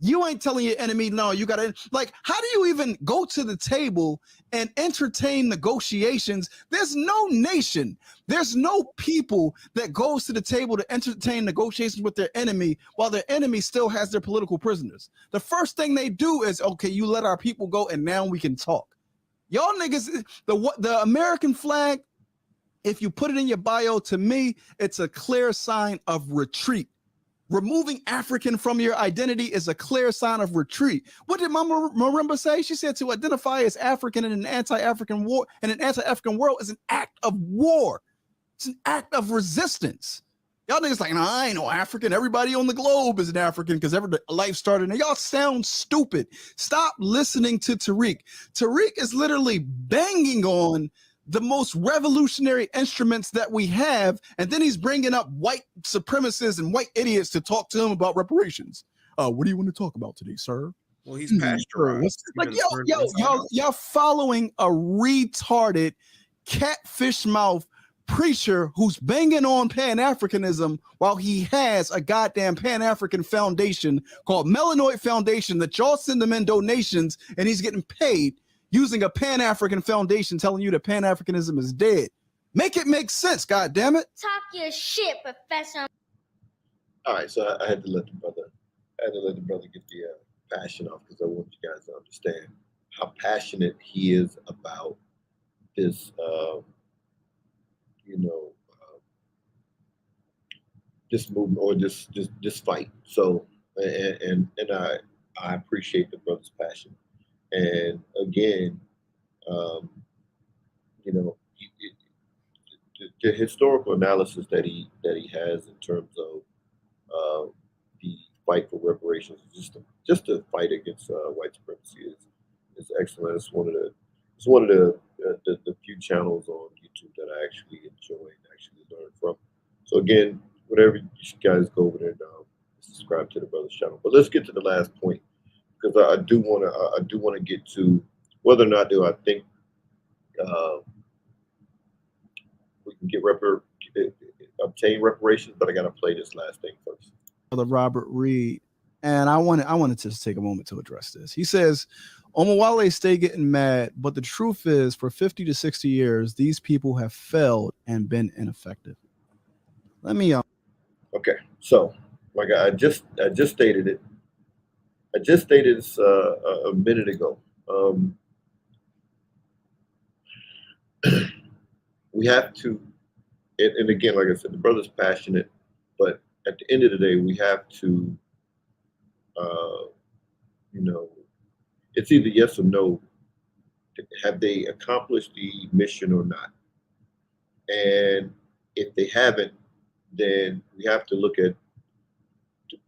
You ain't telling your enemy, no, you got to, like, how do you even go to the table and entertain negotiations? There's no nation, there's no people that goes to the table to entertain negotiations with their enemy while their enemy still has their political prisoners. The first thing they do is, okay, you let our people go and now we can talk. Y'all niggas, the American flag, if you put it in your bio, to me, it's a clear sign of retreat. Removing African from your identity is a clear sign of retreat. What did Mama Marimba say? She said to identify as African in an anti-African war, in an anti-African world, is an act of war. It's an act of resistance. Y'all niggas like, no, I ain't no African. Everybody on the globe is an African because every life started. And y'all sound stupid. Stop listening to Tariq. Tariq is literally banging on the most revolutionary instruments that we have, and then he's bringing up white supremacists and white idiots to talk to him about reparations. What do you want to talk about today, sir? Well, he's pasteurized. Like, y'all following a retarded catfish mouth preacher who's banging on Pan-Africanism while he has a goddamn Pan-African foundation called Melanoid Foundation that y'all send him in donations, and he's getting paid using a Pan-African foundation telling you that Pan-Africanism is dead. Make it make sense, goddamn it. Talk your shit, Professor. All right, so I had to let the brother get the passion off, because I want you guys to understand how passionate he is about this, this movement, or this fight. So, and I appreciate the brother's passion. And again, the historical analysis that he has in terms of the fight for reparations, just to fight against white supremacy is excellent. It's one of the few channels on YouTube that I actually enjoy and actually learn from. So again, whatever you guys go over there and subscribe to the brother's channel. But let's get to the last point, because I do want to get to whether or not do I think we can obtain reparations. But I got to play this last thing first. Brother Robert Reed, and I wanted to just take a moment to address this. He says, Omawale stay getting mad, but the truth is, for 50 to 60 years, these people have failed and been ineffective. Let me Okay, so my guy, I just stated it. I just stated this a minute ago. We have to, and again, like I said, the brother's passionate, but at the end of the day, we have to, it's either yes or no. Have they accomplished the mission or not? And if they haven't, then we have to look at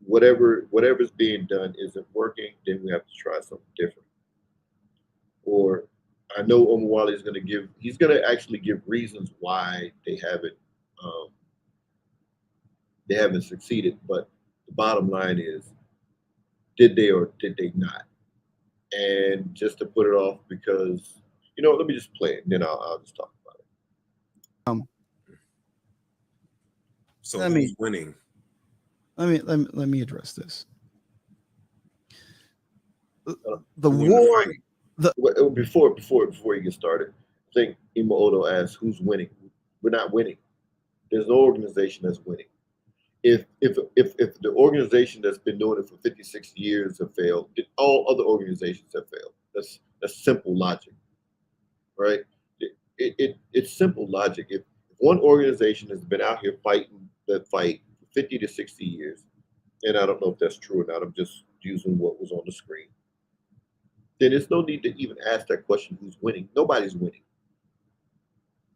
whatever's being done isn't working. Then we have to try something different. Or I know Omawale is going to actually give reasons why they haven't succeeded. But the bottom line is, did they or did they not? And just to put it off, because let me just play it, and then I'll just talk about it. So who's winning? Let me address this. The Who war. Before you get started, I think Ima Odo asked, "Who's winning?" We're not winning. There's no organization that's winning. If the organization that's been doing it for 56 years have failed, then all other organizations have failed. That's simple logic, right? It's simple logic. If one organization has been out here fighting that fight for 50 to 60 years, and I don't know if that's true or not, I'm just using what was on the screen, then there's no need to even ask that question, who's winning? Nobody's winning.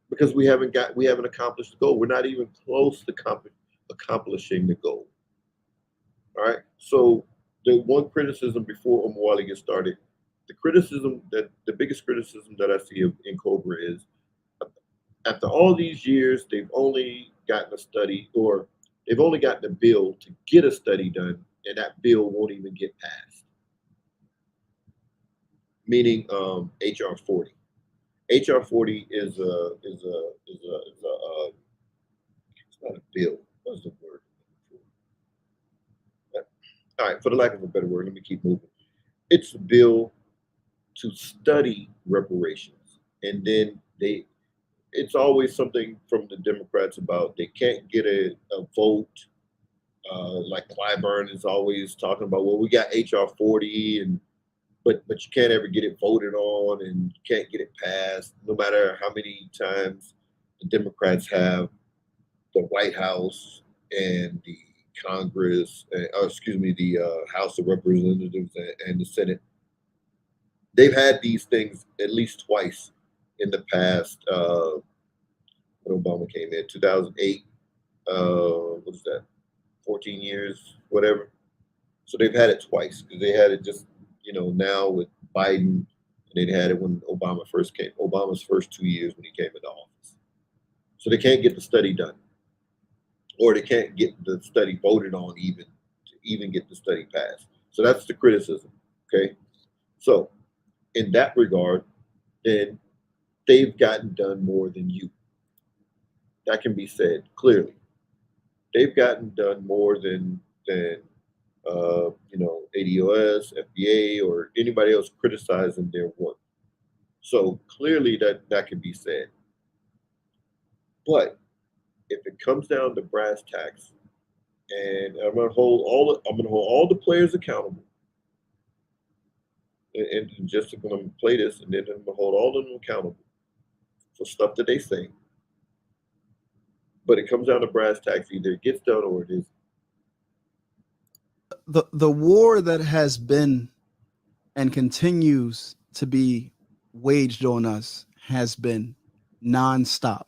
Because we haven't accomplished the goal. We're not even close to accomplishing the goal. All right. So the one criticism before Omawale gets started, the biggest criticism that I see in Cobra is, after all these years, they've only gotten a study, or they've only gotten a bill to get a study done, and that bill won't even get passed. Meaning HR 40. HR 40 is it's not a bill. What's the word? All right, for the lack of a better word, let me keep moving. It's a bill to study reparations, and then it's always something from the Democrats about they can't get a vote. Like Clyburn is always talking about, well, we got HR 40 but you can't ever get it voted on, and you can't get it passed, no matter how many times the Democrats have the White House and the Congress, the House of Representatives and the Senate. They've had these things at least twice in the past. When Obama came in 2008, what was that? 14 years, whatever. So they've had it twice, because they had it just now with Biden, and they had it when Obama first came. Obama's first 2 years when he came into office. So they can't get the study done, or they can't get the study voted on even get the study passed. So that's the criticism. Okay. So in that regard, then they've gotten done more than you. that can be said clearly. They've gotten done more than ADOS, FBA, or anybody else criticizing their work. So clearly that can be said. But if it comes down to brass tacks, and I'm gonna hold all the players accountable, and just I'm gonna play this, and then I'm gonna hold all of them accountable for stuff that they say. But it comes down to brass tacks. Either it gets done or it isn't. The war that has been and continues to be waged on us has been nonstop.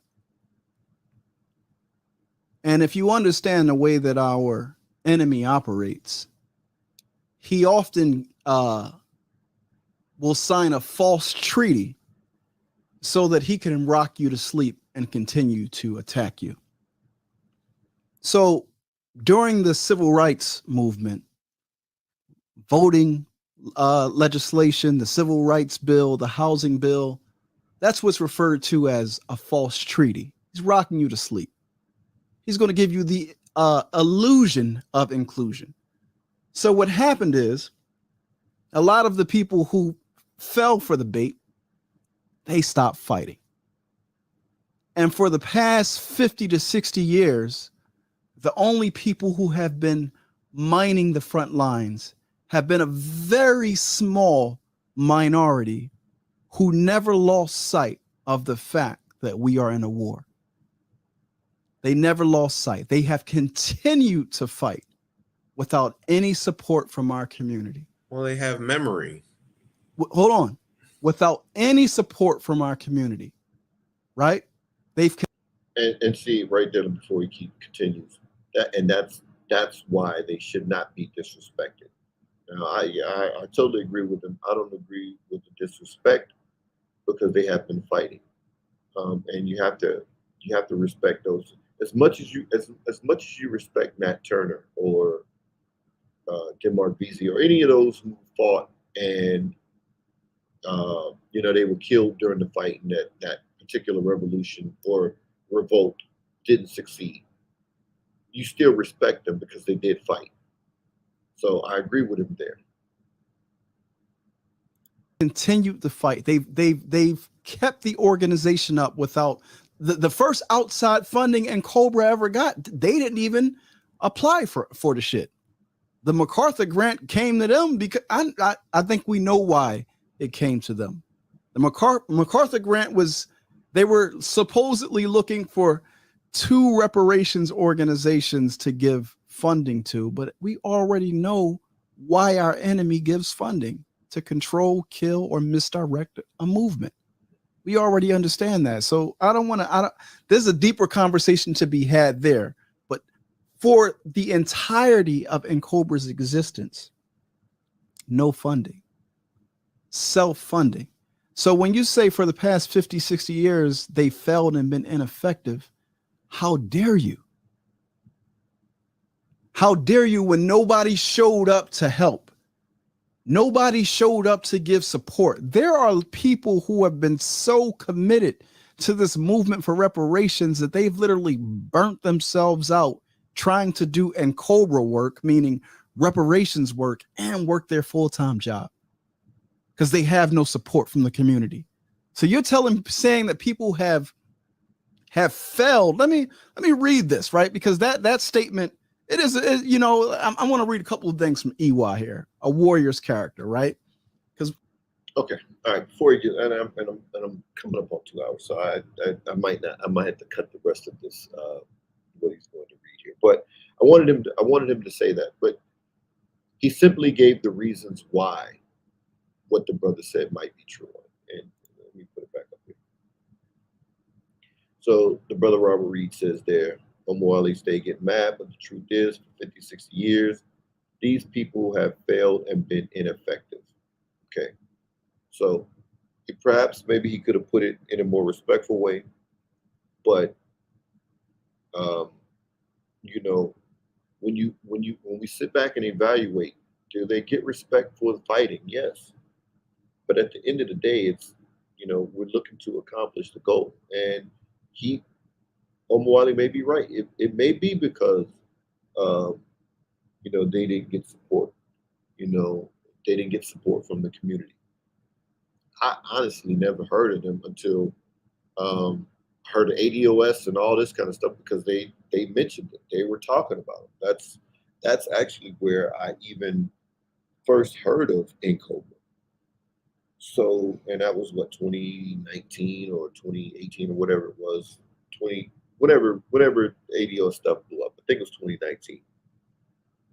And if you understand the way that our enemy operates, he often will sign a false treaty so that he can rock you to sleep and continue to attack you. So during the civil rights movement, voting legislation, the civil rights bill, the housing bill, that's what's referred to as a false treaty. He's rocking you to sleep. He's going to give you the illusion of inclusion. So what happened is a lot of the people who fell for the bait, they stopped fighting. And for the past 50 to 60 years, the only people who have been mining the front lines have been a very small minority who never lost sight of the fact that we are in a war. They never lost sight. They have continued to fight without any support from our community. Well, they have memory. Hold on. Without any support from our community, right? And see right there before he continues. That's why they should not be disrespected. Now, I totally agree with them. I don't agree with the disrespect because they have been fighting, and you have to respect those as much as you respect Nat Turner or Denmark Vesey or any of those who fought and they were killed during the fight and that particular revolution or revolt didn't succeed. You still respect them because they did fight. So I agree with him there. Continued to fight. They've kept the organization up without the first outside funding and Cobra ever got. They didn't even apply for the shit. The MacArthur grant came to them because I think we know why it came to them. The MacArthur grant was, they were supposedly looking for 2 reparations organizations to give funding to, but we already know why our enemy gives funding: to control, kill, or misdirect a movement. We already understand that. So there's a deeper conversation to be had there. But for the entirety of Ncobra's existence, no funding, self-funding. So when you say for the past 50, 60 years, they failed and been ineffective, how dare you? How dare you when nobody showed up to help? Nobody showed up to give support. There are people who have been so committed to this movement for reparations that they've literally burnt themselves out trying to do Ncobra work, meaning reparations work, and work their full-time job because they have no support from the community. So you're saying that people have failed. Let me read this, right? Because that statement, it is, I want to read a couple of things from Iwa here, a warrior's character, right? Because okay, all right. Before you get, and I'm coming up on 2 hours, so I might have to cut the rest of this what he's going to read here. But I wanted him to say that, but he simply gave the reasons why what the brother said might be true. And let me put it back up here. So the brother Robert Reed says there, Omoali they get mad, but the truth is, for 50, 60 years, these people have failed and been ineffective. Okay. So perhaps maybe he could have put it in a more respectful way, but when we sit back and evaluate, do they get respect for the fighting? Yes. But at the end of the day, it's we're looking to accomplish the goal. And Omwali may be right. It may be because um, they didn't get support. They didn't get support from the community. I honestly never heard of them until heard of ADOS and all this kind of stuff because they mentioned it. They were talking about it. That's actually where I even first heard of Incobra. So, and that was what 2019 or 2018 or whatever it was, 20 whatever ADO stuff blew up. I think it was 2019.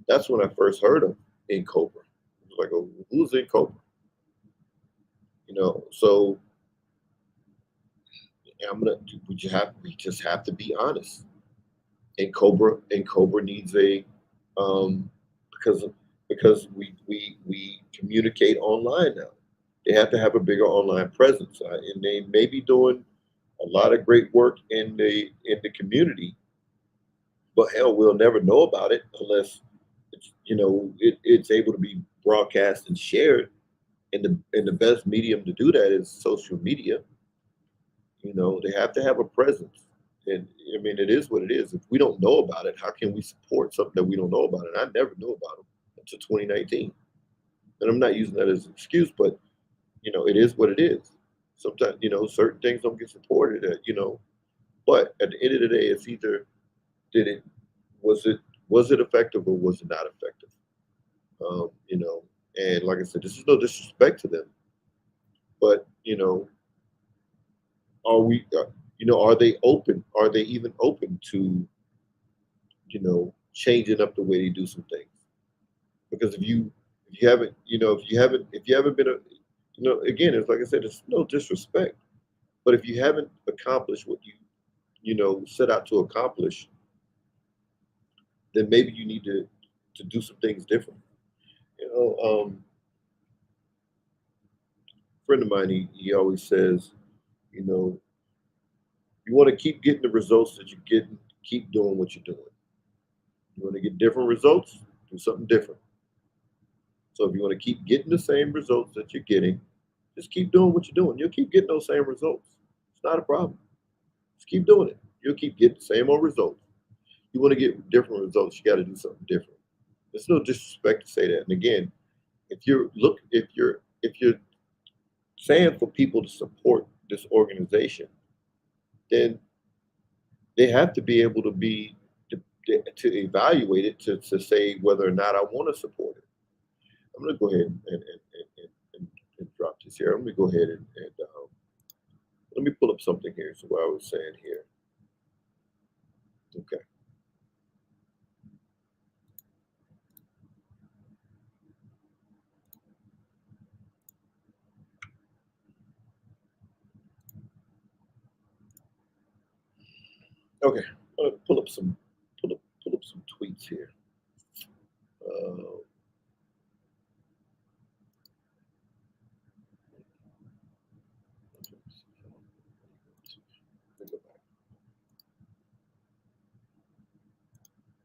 That's when I first heard of Incobra. I was like, oh, who's Incobra? So we just have to be honest. And Cobra needs a um, because we communicate online now. They have to have a bigger online presence, and they may be doing a lot of great work in the community. But hell, we'll never know about it unless it's able to be broadcast and shared. And the best medium to do that is social media. They have to have a presence. And I mean, it is what it is. If we don't know about it, how can we support something that we don't know about? And I never knew about them until 2019. And I'm not using that as an excuse, but it is what it is. Sometimes, certain things don't get supported. But at the end of the day, it's either did it was it effective or was it not effective? And like I said, this is no disrespect to them, but are we? Are they open? Are they even open to changing up the way they do some things? Because if you haven't been again, it's like I said, it's no disrespect, but if you haven't accomplished what you set out to accomplish, then maybe you need to do some things different. A friend of mine, he always says, you know, you want to keep getting the results that you're getting, keep doing what you're doing. You want to get different results, do something different. So if you want to keep getting the same results that you're getting, just keep doing what you're doing. You'll keep getting those same results. It's not a problem. Just keep doing it. You'll keep getting the same old results. You want to get different results, you got to do something different. There's no disrespect to say that. And again, if you're saying for people to support this organization, then they have to be able to to evaluate it to say whether or not I want to support it. I'm going to go ahead and drop this here. Let me go ahead and let me pull up something here. So what I was saying here. Okay. Okay. I'm going to pull up some tweets here.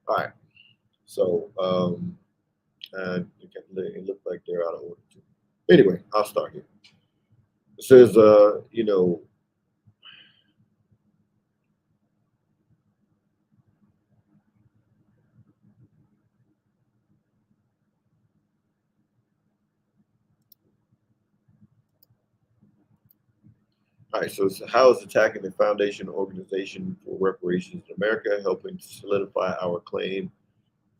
All right. So, and it looked like they're out of order too. Anyway, I'll start here. It says, all right, so how is attacking the Foundation Organization for Reparations in America helping to solidify our claim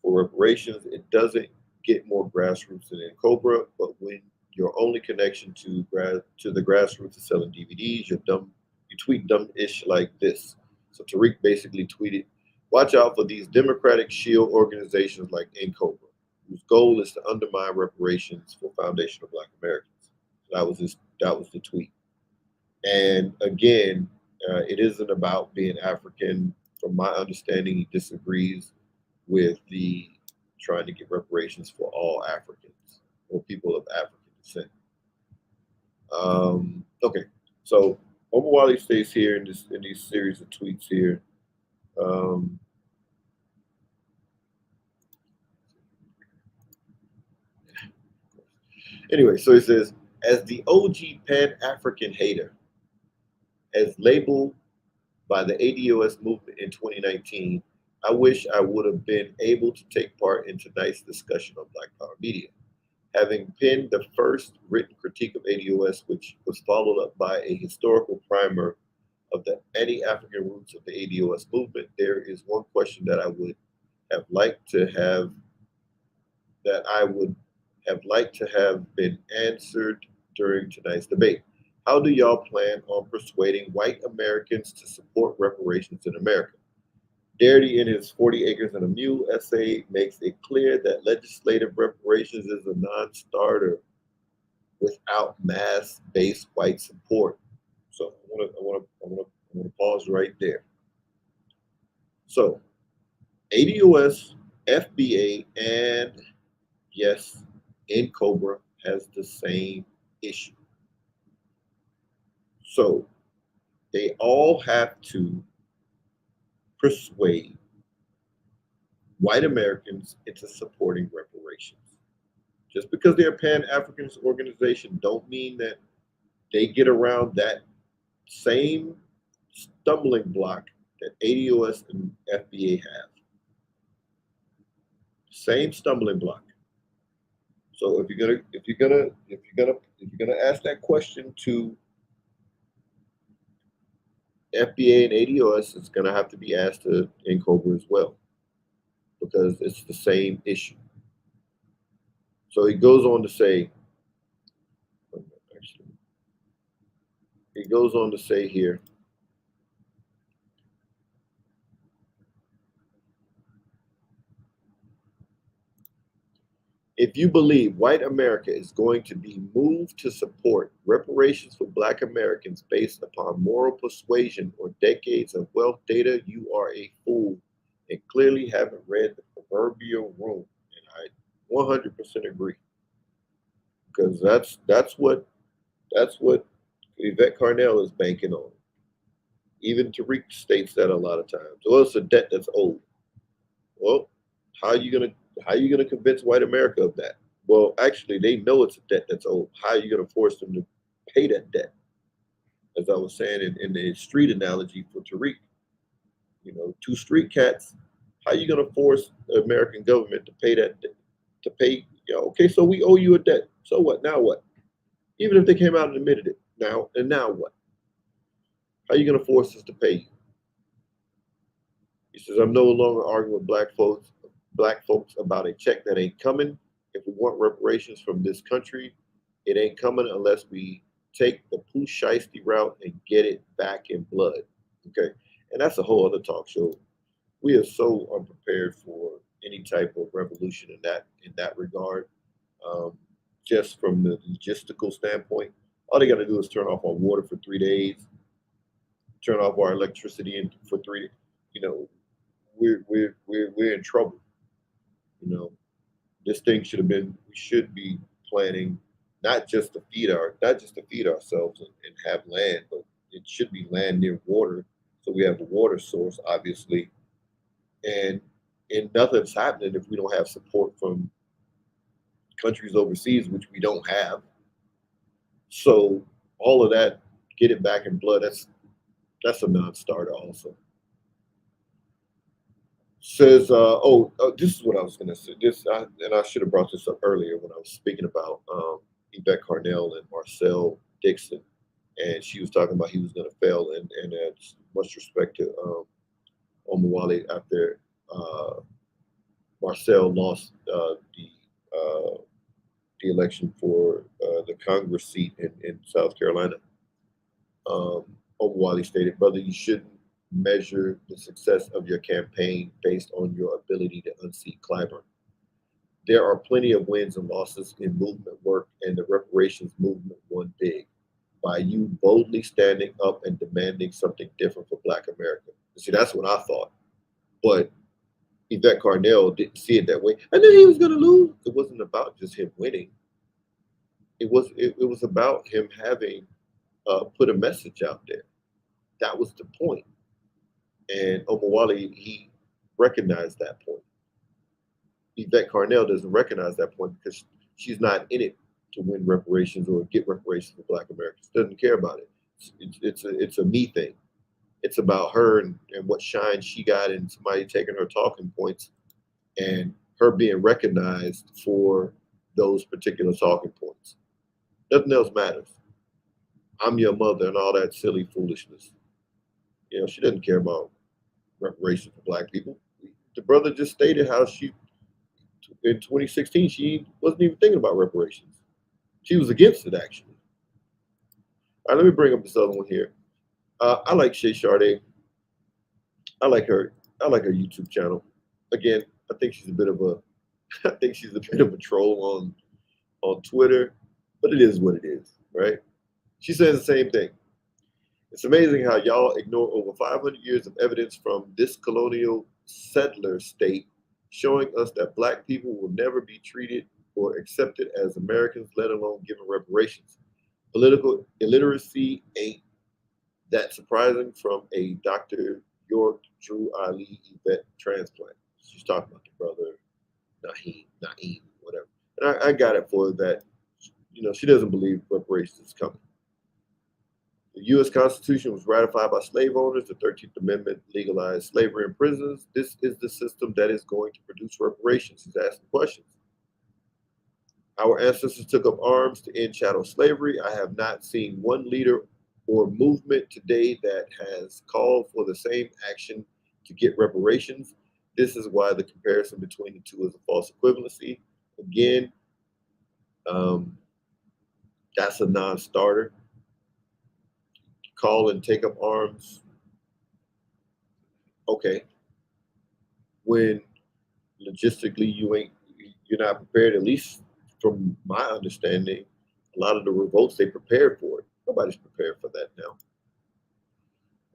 for reparations? It doesn't get more grassroots than in Cobra, but when your only connection to the grassroots is selling DVDs, you tweet dumb-ish like this. So Tariq basically tweeted, watch out for these Democratic shield organizations like Cobra, whose goal is to undermine reparations for Foundation of Black Americans. That was the tweet. And again, it isn't about being African. From my understanding, he disagrees with the trying to get reparations for all Africans or people of African descent. Okay, so Omawale stays here in these series of tweets here. Anyway, so he says, as the OG Pan-African hater, has labeled by the ADOS movement in 2019, I wish I would have been able to take part in tonight's discussion on Black Power Media. Having penned the first written critique of ADOS, which was followed up by a historical primer of the anti-African roots of the ADOS movement, there is one question that I would have liked to have been answered during tonight's debate. How do y'all plan on persuading white Americans to support reparations in America? Darity, in his 40 Acres and a Mule essay, makes it clear that legislative reparations is a non-starter without mass-based white support. So I want to pause right there. So ADOS, FBA, and yes, NCOBRA has the same issue. So they all have to persuade white Americans into supporting reparations. Just because they're a Pan-African organization don't mean that they get around that same stumbling block that ADOS and FBA have. Same stumbling block. So if you're gonna ask that question to FBA and ADOS, it's gonna have to be asked to NCOBRA as well, because it's the same issue. So he goes on to say, here, if you believe white America is going to be moved to support reparations for Black Americans based upon moral persuasion or decades of wealth data, you are a fool and clearly haven't read the proverbial room. And I 100% agree, because that's what Yvette Carnell is banking on. Even Tariq states that a lot of times. Well, it's a debt that's owed. Well, how are you gonna convince white America of that? Well, actually, they know it's a debt that's owed. How are you gonna force them to pay that debt? As I was saying in the street analogy for Tariq, two street cats. How are you gonna force the American government to pay that debt? Okay, so we owe you a debt. So what? Now what? Even if they came out and admitted it, now what? How are you gonna force us to pay you? He says, I'm no longer arguing with black folks about a check that ain't coming. If we want reparations from this country, it ain't coming unless we take the Pooh Shiesty route and get it back in blood. Okay. And that's a whole other talk show. We are so unprepared for any type of revolution in that regard. Just from the logistical standpoint, all they got to do is turn off our water for 3 days, turn off our electricity for 3. We're in trouble. This thing we should be planning not just to feed ourselves and have land, but it should be land near water, so we have a water source, obviously. And nothing's happening if we don't have support from countries overseas, which we don't have. So all of that, get it back in blood. That's a non-starter also. Says, this is what I was going to say. I should have brought this up earlier when I was speaking about Yvette Carnell and Marcel Dixon, and she was talking about he was going to fail, and as much respect to Omawale after Marcel lost the election for the Congress seat in South Carolina. Omawale stated, brother, you shouldn't measure the success of your campaign based on your ability to unseat Clyburn. There are plenty of wins and losses in movement work, and the reparations movement won big by you boldly standing up and demanding something different for Black America. See, that's what I thought. But Yvette Carnell didn't see it that way. I knew he was going to lose. It wasn't about just him winning. It was about him having put a message out there. That was the point. And Omawale, he recognized that point. Yvette Carnell doesn't recognize that point because she's not in it to win reparations or get reparations for Black Americans. Doesn't care about it. It's a me thing. It's about her and what shine she got, and somebody taking her talking points and her being recognized for those particular talking points. Nothing else matters. I'm your mother and all that silly foolishness. You know, she doesn't care about reparations for black people. The brother just stated how she, in 2016, she wasn't even thinking about reparations. She was against it, actually. All right, let me bring up this other one here. I like Shay Sade. I like her. I like her YouTube channel. Again, I think she's a bit of a, I think she's a bit of a troll on Twitter, but it is what it is, right? She says the same thing. It's amazing how y'all ignore over 500 years of evidence from this colonial settler state showing us that black people will never be treated or accepted as Americans, let alone given reparations. Political illiteracy ain't that surprising from a Dr. York Drew Ali Yvette transplant. She's talking about the brother Naeem, whatever. And I got it for that. You know, she doesn't believe reparations is coming. The U.S. Constitution was ratified by slave owners. The 13th Amendment legalized slavery in prisons. This is the system that is going to produce reparations. He's asking questions. Our ancestors took up arms to end chattel slavery. I have not seen one leader or movement today that has called for the same action to get reparations. This is why the comparison between the two is a false equivalency. Again, that's a non-starter. Call and take up arms. Okay. When logistically you're not prepared, at least from my understanding, a lot of the revolts they prepared for it. Nobody's prepared for that now.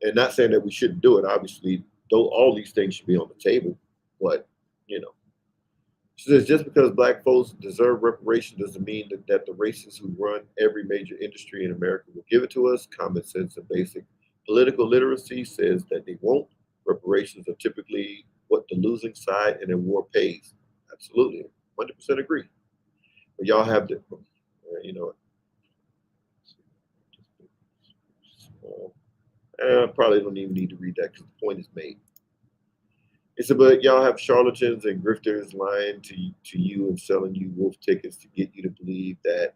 And not saying that we shouldn't do it. Obviously, though all these things should be on the table, but you know. She says just because black folks deserve reparations doesn't mean that the racists who run every major industry in America will give it to us. Common sense and basic political literacy says that they won't. Reparations are typically what the losing side in a war pays. Absolutely, 100% agree. But y'all have to, you know, probably don't even need to read that because the point is made. It's about y'all have charlatans and grifters lying to you and selling you wolf tickets to get you to believe that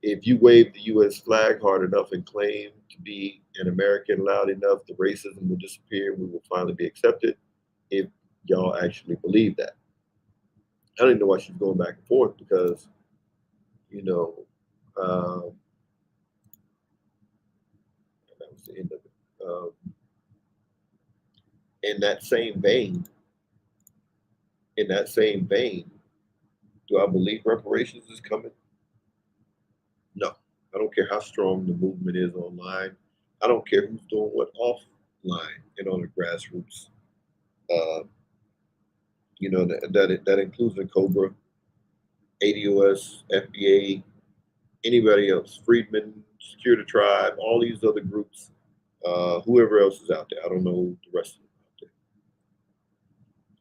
if you wave the U.S. flag hard enough and claim to be an American loud enough, the racism will disappear and we will finally be accepted. If y'all actually believe that, I don't even know why she's going back and forth because, you know, that was the end of it. In that same vein, do I believe reparations is coming? No. I don't care how strong the movement is online. I don't care who's doing what offline and on the grassroots. You know, that includes the Cobra, ADOS, FBA, anybody else, Freedmen, Secure the Tribe, all these other groups, whoever else is out there. I don't know the rest of them out there.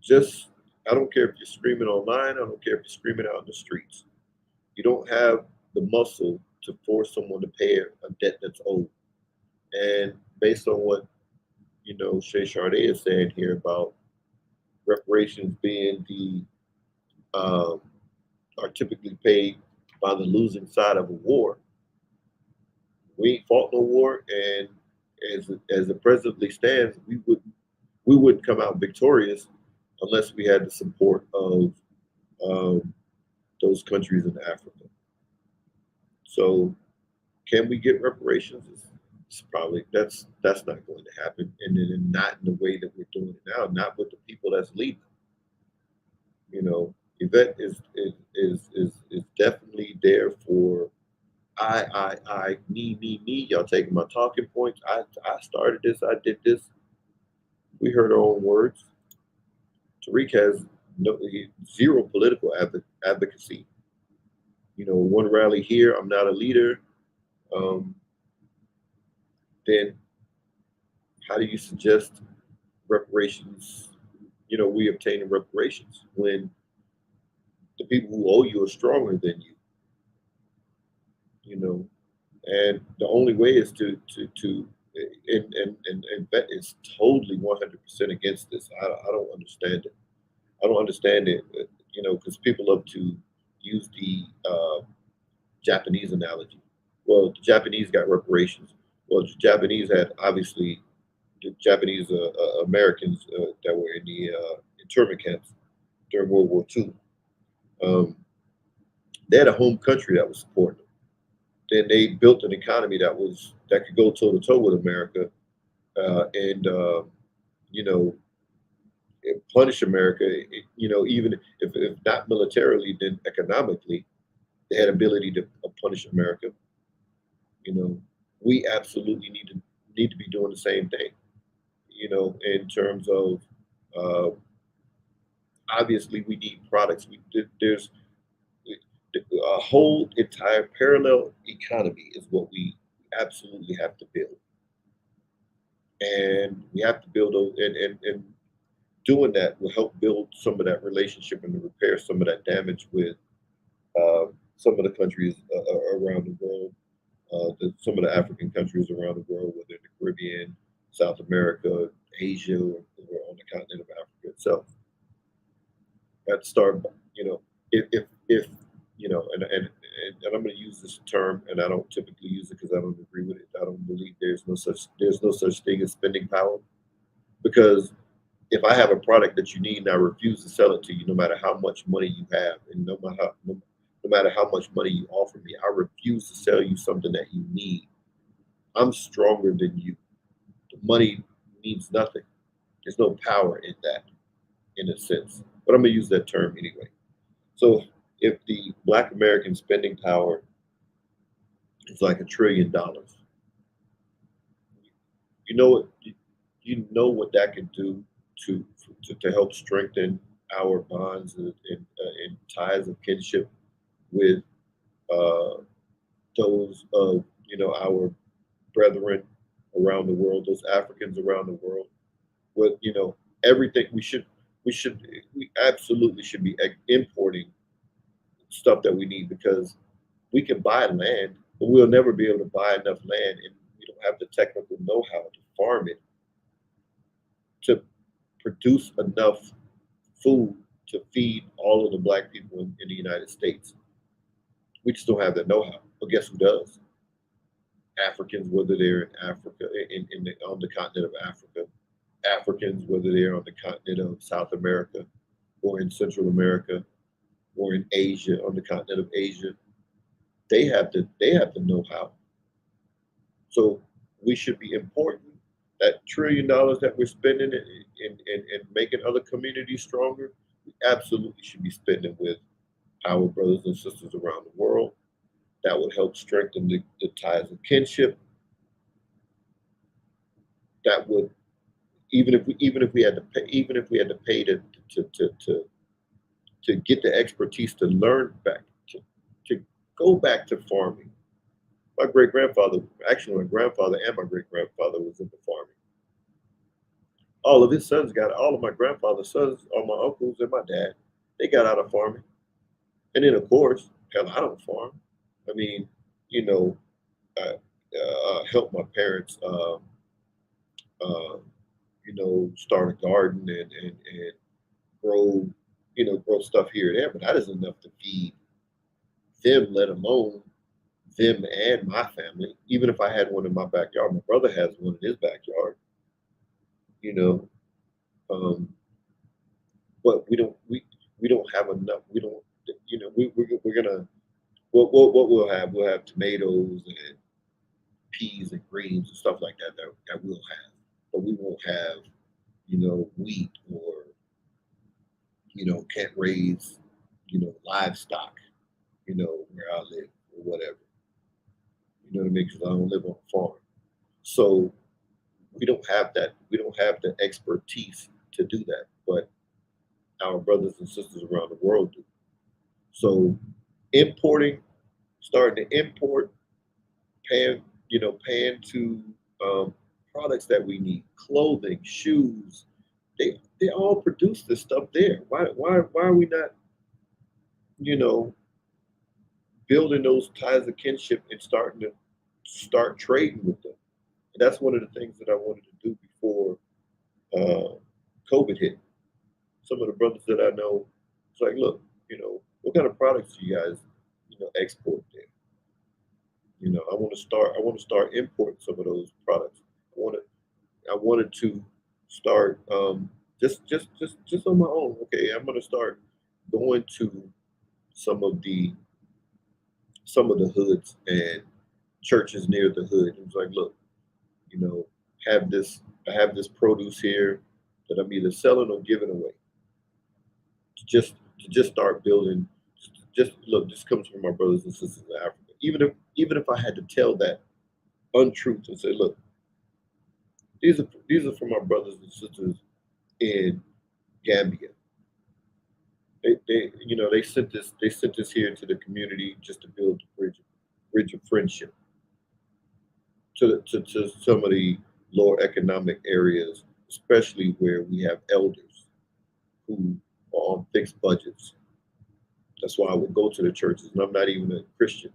Just, I don't care if you're screaming online. I don't care if you're screaming out in the streets. You don't have the muscle to force someone to pay a debt that's owed. And based on what, you know, Shay Sade is saying here about reparations being are typically paid by the losing side of a war. We ain't fought no war, and as it presently stands, we wouldn't come out victorious unless we had the support of those countries in Africa. So, can we get reparations? It's probably that's not going to happen, and then not in the way that we're doing it now. Not with the people that's leading. You know, Yvette is definitely there for me. Y'all taking my talking points. I started this. I did this. We heard our own words. Tariq has zero political advocacy. You know, one rally here, I'm not a leader. Then how do you suggest reparations? You know, we obtaining reparations when the people who owe you are stronger than you. You know, and the only way is to and that is totally 100% against this. I don't understand it. I don't understand it. Because people love to use the Japanese analogy. Well, the Japanese got reparations. Well, the Japanese had obviously the Japanese Americans that were in the internment camps during World War II. Um, they had a home country that was supporting them. Then they built an economy that could go toe to toe with America, and you know punish America. Even if not militarily, then economically, they had ability to punish America. You know, we absolutely need to be doing the same thing. In terms of uh, obviously we need products. There's a whole entire parallel economy is what we absolutely have to build, and we have to build those, and doing that will help build some of that relationship and to repair some of that damage with some of the countries around the world, some of the African countries around the world, whether in the Caribbean, South America, Asia, or on the continent of Africa itself. Got to start, if and I'm going to use this term, and I don't typically use it because I don't agree with it. I don't believe there's no such thing as spending power, because if I have a product that you need and I refuse to sell it to you, no matter how much money you have, and no matter how much money you offer me, I refuse to sell you something that you need. I'm stronger than you. The money means nothing. There's no power in that, in a sense. But I'm gonna use that term anyway. So if the Black American spending power is like $1 trillion, you know what? You know what that could do to to help strengthen our bonds and ties of kinship with uh, those of our brethren around the world, those Africans around the world. With everything we absolutely should be importing stuff that we need, because we can buy land, but we'll never be able to buy enough land, and we don't have the technical know-how to farm it to produce enough food to feed all of the Black people in the United States. We just don't have that know-how. But guess who does? Africans, whether they're in Africa, on the continent of Africa, Africans, whether they're on the continent of South America, or in Central America, or in Asia, on the continent of Asia, they have the know-how. So we should be importing that $1 trillion that we're spending in making other communities stronger. We absolutely should be spending with our brothers and sisters around the world. That would help strengthen the ties of kinship. That would, even if we had to pay to get the expertise to learn back to go back to farming. My great grandfather, actually my grandfather and my great grandfather was into farming. All of my grandfather's sons, all my uncles and my dad, they got out of farming. And then of course, hell, I don't farm. I mean, you know, I helped my parents, uh, start a garden and grow, grow stuff here and there, but that isn't enough to feed them, let alone them and my family. Even if I had one in my backyard, my brother has one in his backyard, you know, um, but we don't have enough. We don't, we're gonna, what we'll have tomatoes and peas and greens and stuff like that we'll have, but we won't have, wheat, or, can't raise, livestock, where I live or whatever. You know what I mean? Because I don't live on a farm. So we don't have that. We don't have the expertise to do that, but our brothers and sisters around the world do. So importing, starting to import, paying to products that we need, clothing, shoes. They all produce this stuff there. Why are we not, you know, building those ties of kinship and starting to start trading with them? And that's one of the things that I wanted to do before COVID hit. Some of the brothers that I know, it's like, look, what kind of products do you guys, export there? I want to start. I want to start importing some of those products. I wanted to start just on my own. Okay, I'm going to start going to some of the hoods and churches near the hood. It was like, look, you know, have this. I have this produce here that I'm either selling or giving away. To just start building. Just look, this comes from my brothers and sisters in Africa. Even if I had to tell that untruth and say, look, these are from my brothers and sisters in Gambia. They sent this here to the community just to build a bridge of friendship to some of the lower economic areas, especially where we have elders who are on fixed budgets. That's why I would go to the churches, and I'm not even a Christian,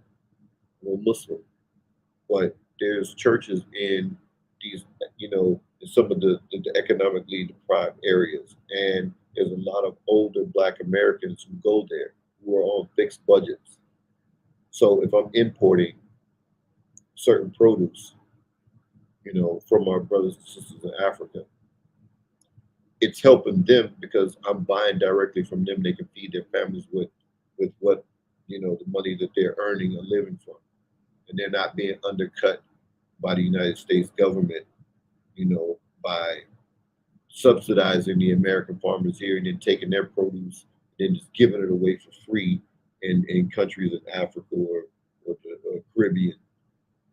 I'm a Muslim, but there's churches in these, in some of the economically deprived areas, and there's a lot of older Black Americans who go there who are on fixed budgets. So if I'm importing certain produce, from our brothers and sisters in Africa, it's helping them because I'm buying directly from them. They can feed their families with what the money that they're earning or living from, and they're not being undercut by the United States government, by subsidizing the American farmers here and then taking their produce and just giving it away for free in countries in Africa or Caribbean,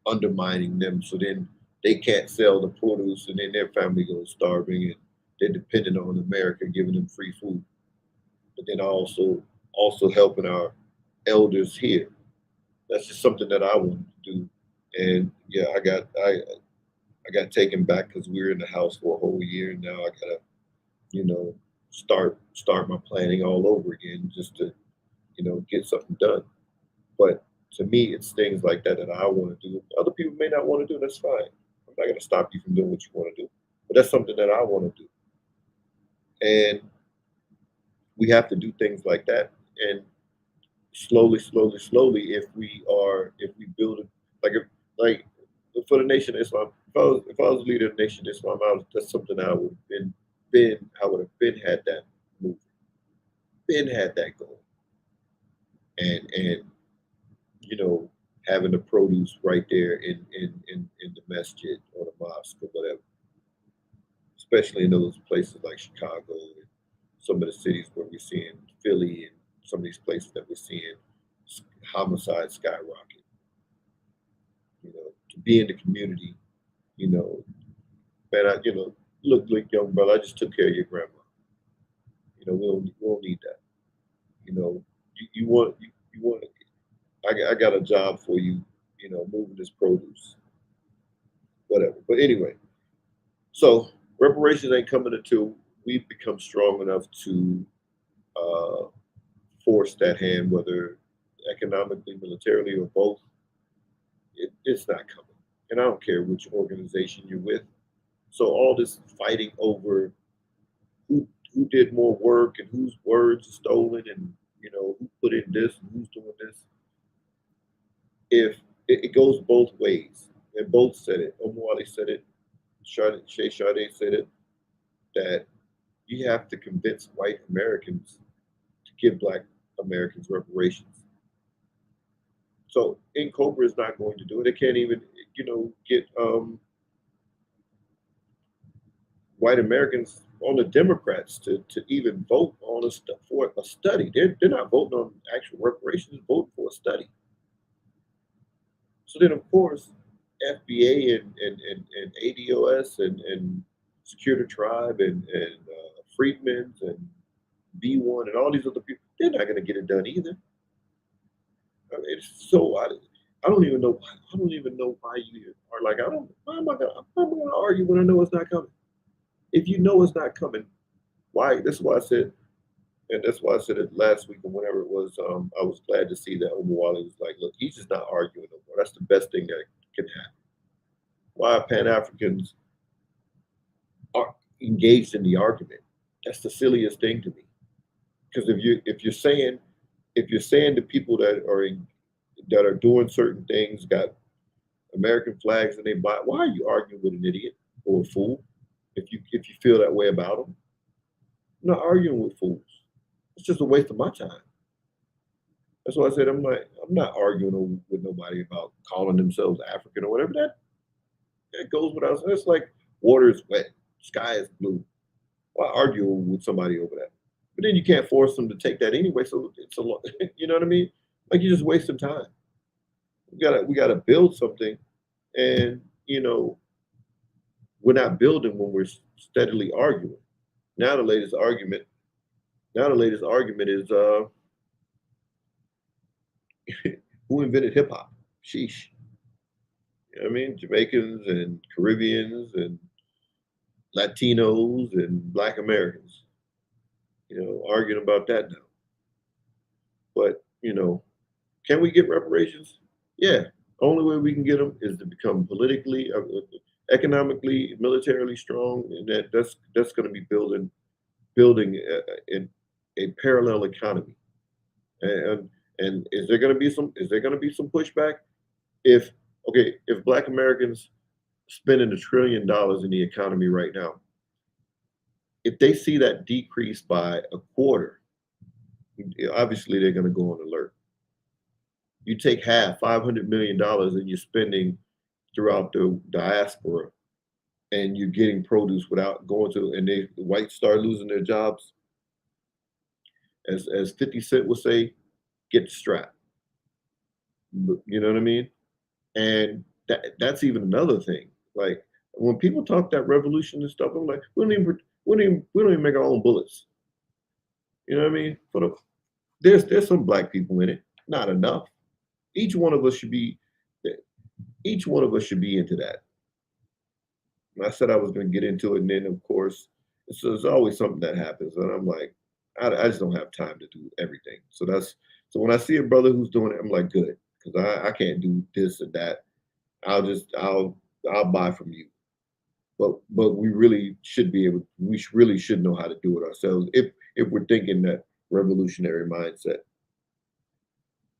undermining them. So then they can't sell the produce and then their family goes starving and they're dependent on America giving them free food. But then also helping our elders here. That's just something that I wanted to do. And yeah, I got taken back because we were in the house for a whole year. And now I gotta, you know, start my planning all over again just to, get something done. But to me, it's things like that that I want to do. Other people may not want to do. That's fine. I'm not gonna stop you from doing what you want to do. But that's something that I want to do. And we have to do things like that. And slowly, slowly, slowly, if we build it, like for the Nation of Islam, if I was a leader of the Nation of Islam, that's something I would have I would have been had that movement, been had that goal, and having the produce right there in the masjid or the mosque or whatever, especially in those places like Chicago and some of the cities where we're seeing Philly and some of these places that we're seeing homicide skyrocket. To be in the community, you know, man, look, young brother, I just took care of your grandma. We don't need that. You want, you want, I got a job for you, moving this produce, whatever. But anyway, so reparations ain't coming until we've become strong enough to uh, force that hand, whether economically, militarily, or both. It's not coming. And I don't care which organization you're with. So all this fighting over who did more work and whose words are stolen and who put in this and who's doing this. If it goes both ways, and both said it. Omwali said it. Shay Sade said it. That you have to convince white Americans to give Black Americans reparations. So Cobra is not going to do it. It can't even get white Americans on the Democrats to even vote on for a study. They're not voting on actual reparations, they're voting for a study. So then, of course, FBA and ADOS and Secure the Tribe and Freedmen's and B1 and all these other people, they're not going to get it done either. I mean, it's so I don't even know. I don't even know why you are like. I don't. Why am I gonna argue when I know it's not coming? If you know it's not coming, why? That's why I said, and that's why I said it last week or whenever it was. I was glad to see that Omawali was like, look, he's just not arguing no more. That's the best thing that can happen. why Pan-Africans are engaged in the argument. That's the silliest thing to me. Because if you're saying the people that are doing certain things got American flags and they buy, why are you arguing with an idiot or a fool if you feel that way about them? I'm not arguing with fools. It's just a waste of my time. That's why I said I'm not arguing with nobody about calling themselves African or whatever. That goes without saying. It's like water is wet, sky is blue. Why argue with somebody over that? But then you can't force them to take that anyway. So it's a lot. You know what I mean? Like you're just wasting time. We gotta build something, and we're not building when we're steadily arguing. Now the latest argument. Now the latest argument is who invented hip hop? Sheesh. You know what I mean? Jamaicans and Caribbeans and Latinos and Black Americans. Arguing about that now. But can we get reparations? Yeah. Only way we can get them is to become politically, economically, militarily strong, and that's going to be building a parallel economy. And is there going to be some pushback if Black Americans spending $1 trillion in the economy right now, if they see that decrease by a quarter, obviously they're going to go on alert. You take half, $500 million, and you're spending throughout the diaspora, and you're getting produce without going to, and the whites start losing their jobs. As 50 Cent would say, get the strap. You know what I mean? And that's even another thing. Like when people talk that revolution and stuff, I'm like, we don't even make our own bullets. You know what I mean? There's some Black people in it, not enough. Each one of us should be into that. And I said I was going to get into it, and then of course, there's always something that happens, and I'm like, I just don't have time to do everything. So when I see a brother who's doing it, I'm like, good, because I can't do this and that. I'll buy from you. But we really should really should know how to do it ourselves if we're thinking that revolutionary mindset.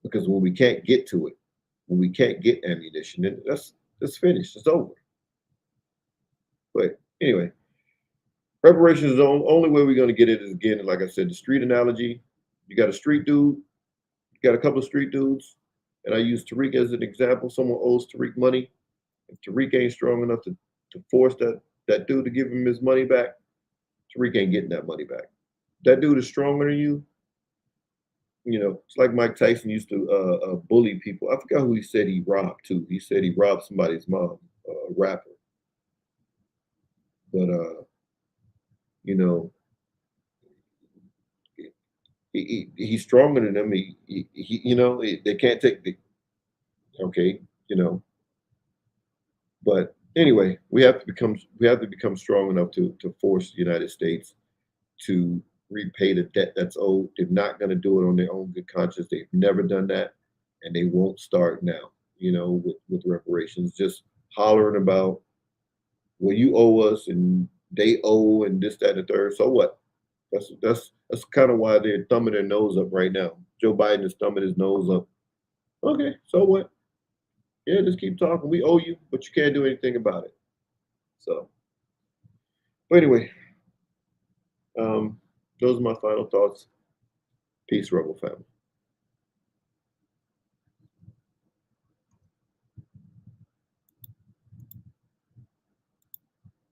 Because when we can't get to it, when we can't get ammunition, then that's finished. It's over. But anyway, reparations is the only way we're going to get it is, again, like I said, the street analogy. You got a street dude, you got a couple of street dudes, and I use Tariq as an example. Someone owes Tariq money. If Tariq ain't strong enough to force that dude to give him his money back, Tariq ain't getting that money back. That dude is stronger than you. It's like Mike Tyson used to bully people. I forgot who he said he robbed too. He said he robbed somebody's mom, a rapper. But he's stronger than them. They can't take the okay. But anyway, we have to become strong enough to force the United States to repay the debt that's owed. They're not going to do it on their own good conscience. They've never done that, and they won't start now. With reparations, just hollering about, well, you owe us and they owe and this, that, and the third. So what? That's kind of why they're thumbing their nose up right now. Joe Biden is thumbing his nose up. Okay, so what? Yeah, just keep talking. We owe you, but you can't do anything about it. So, but anyway, those are my final thoughts. Peace, Rebel family.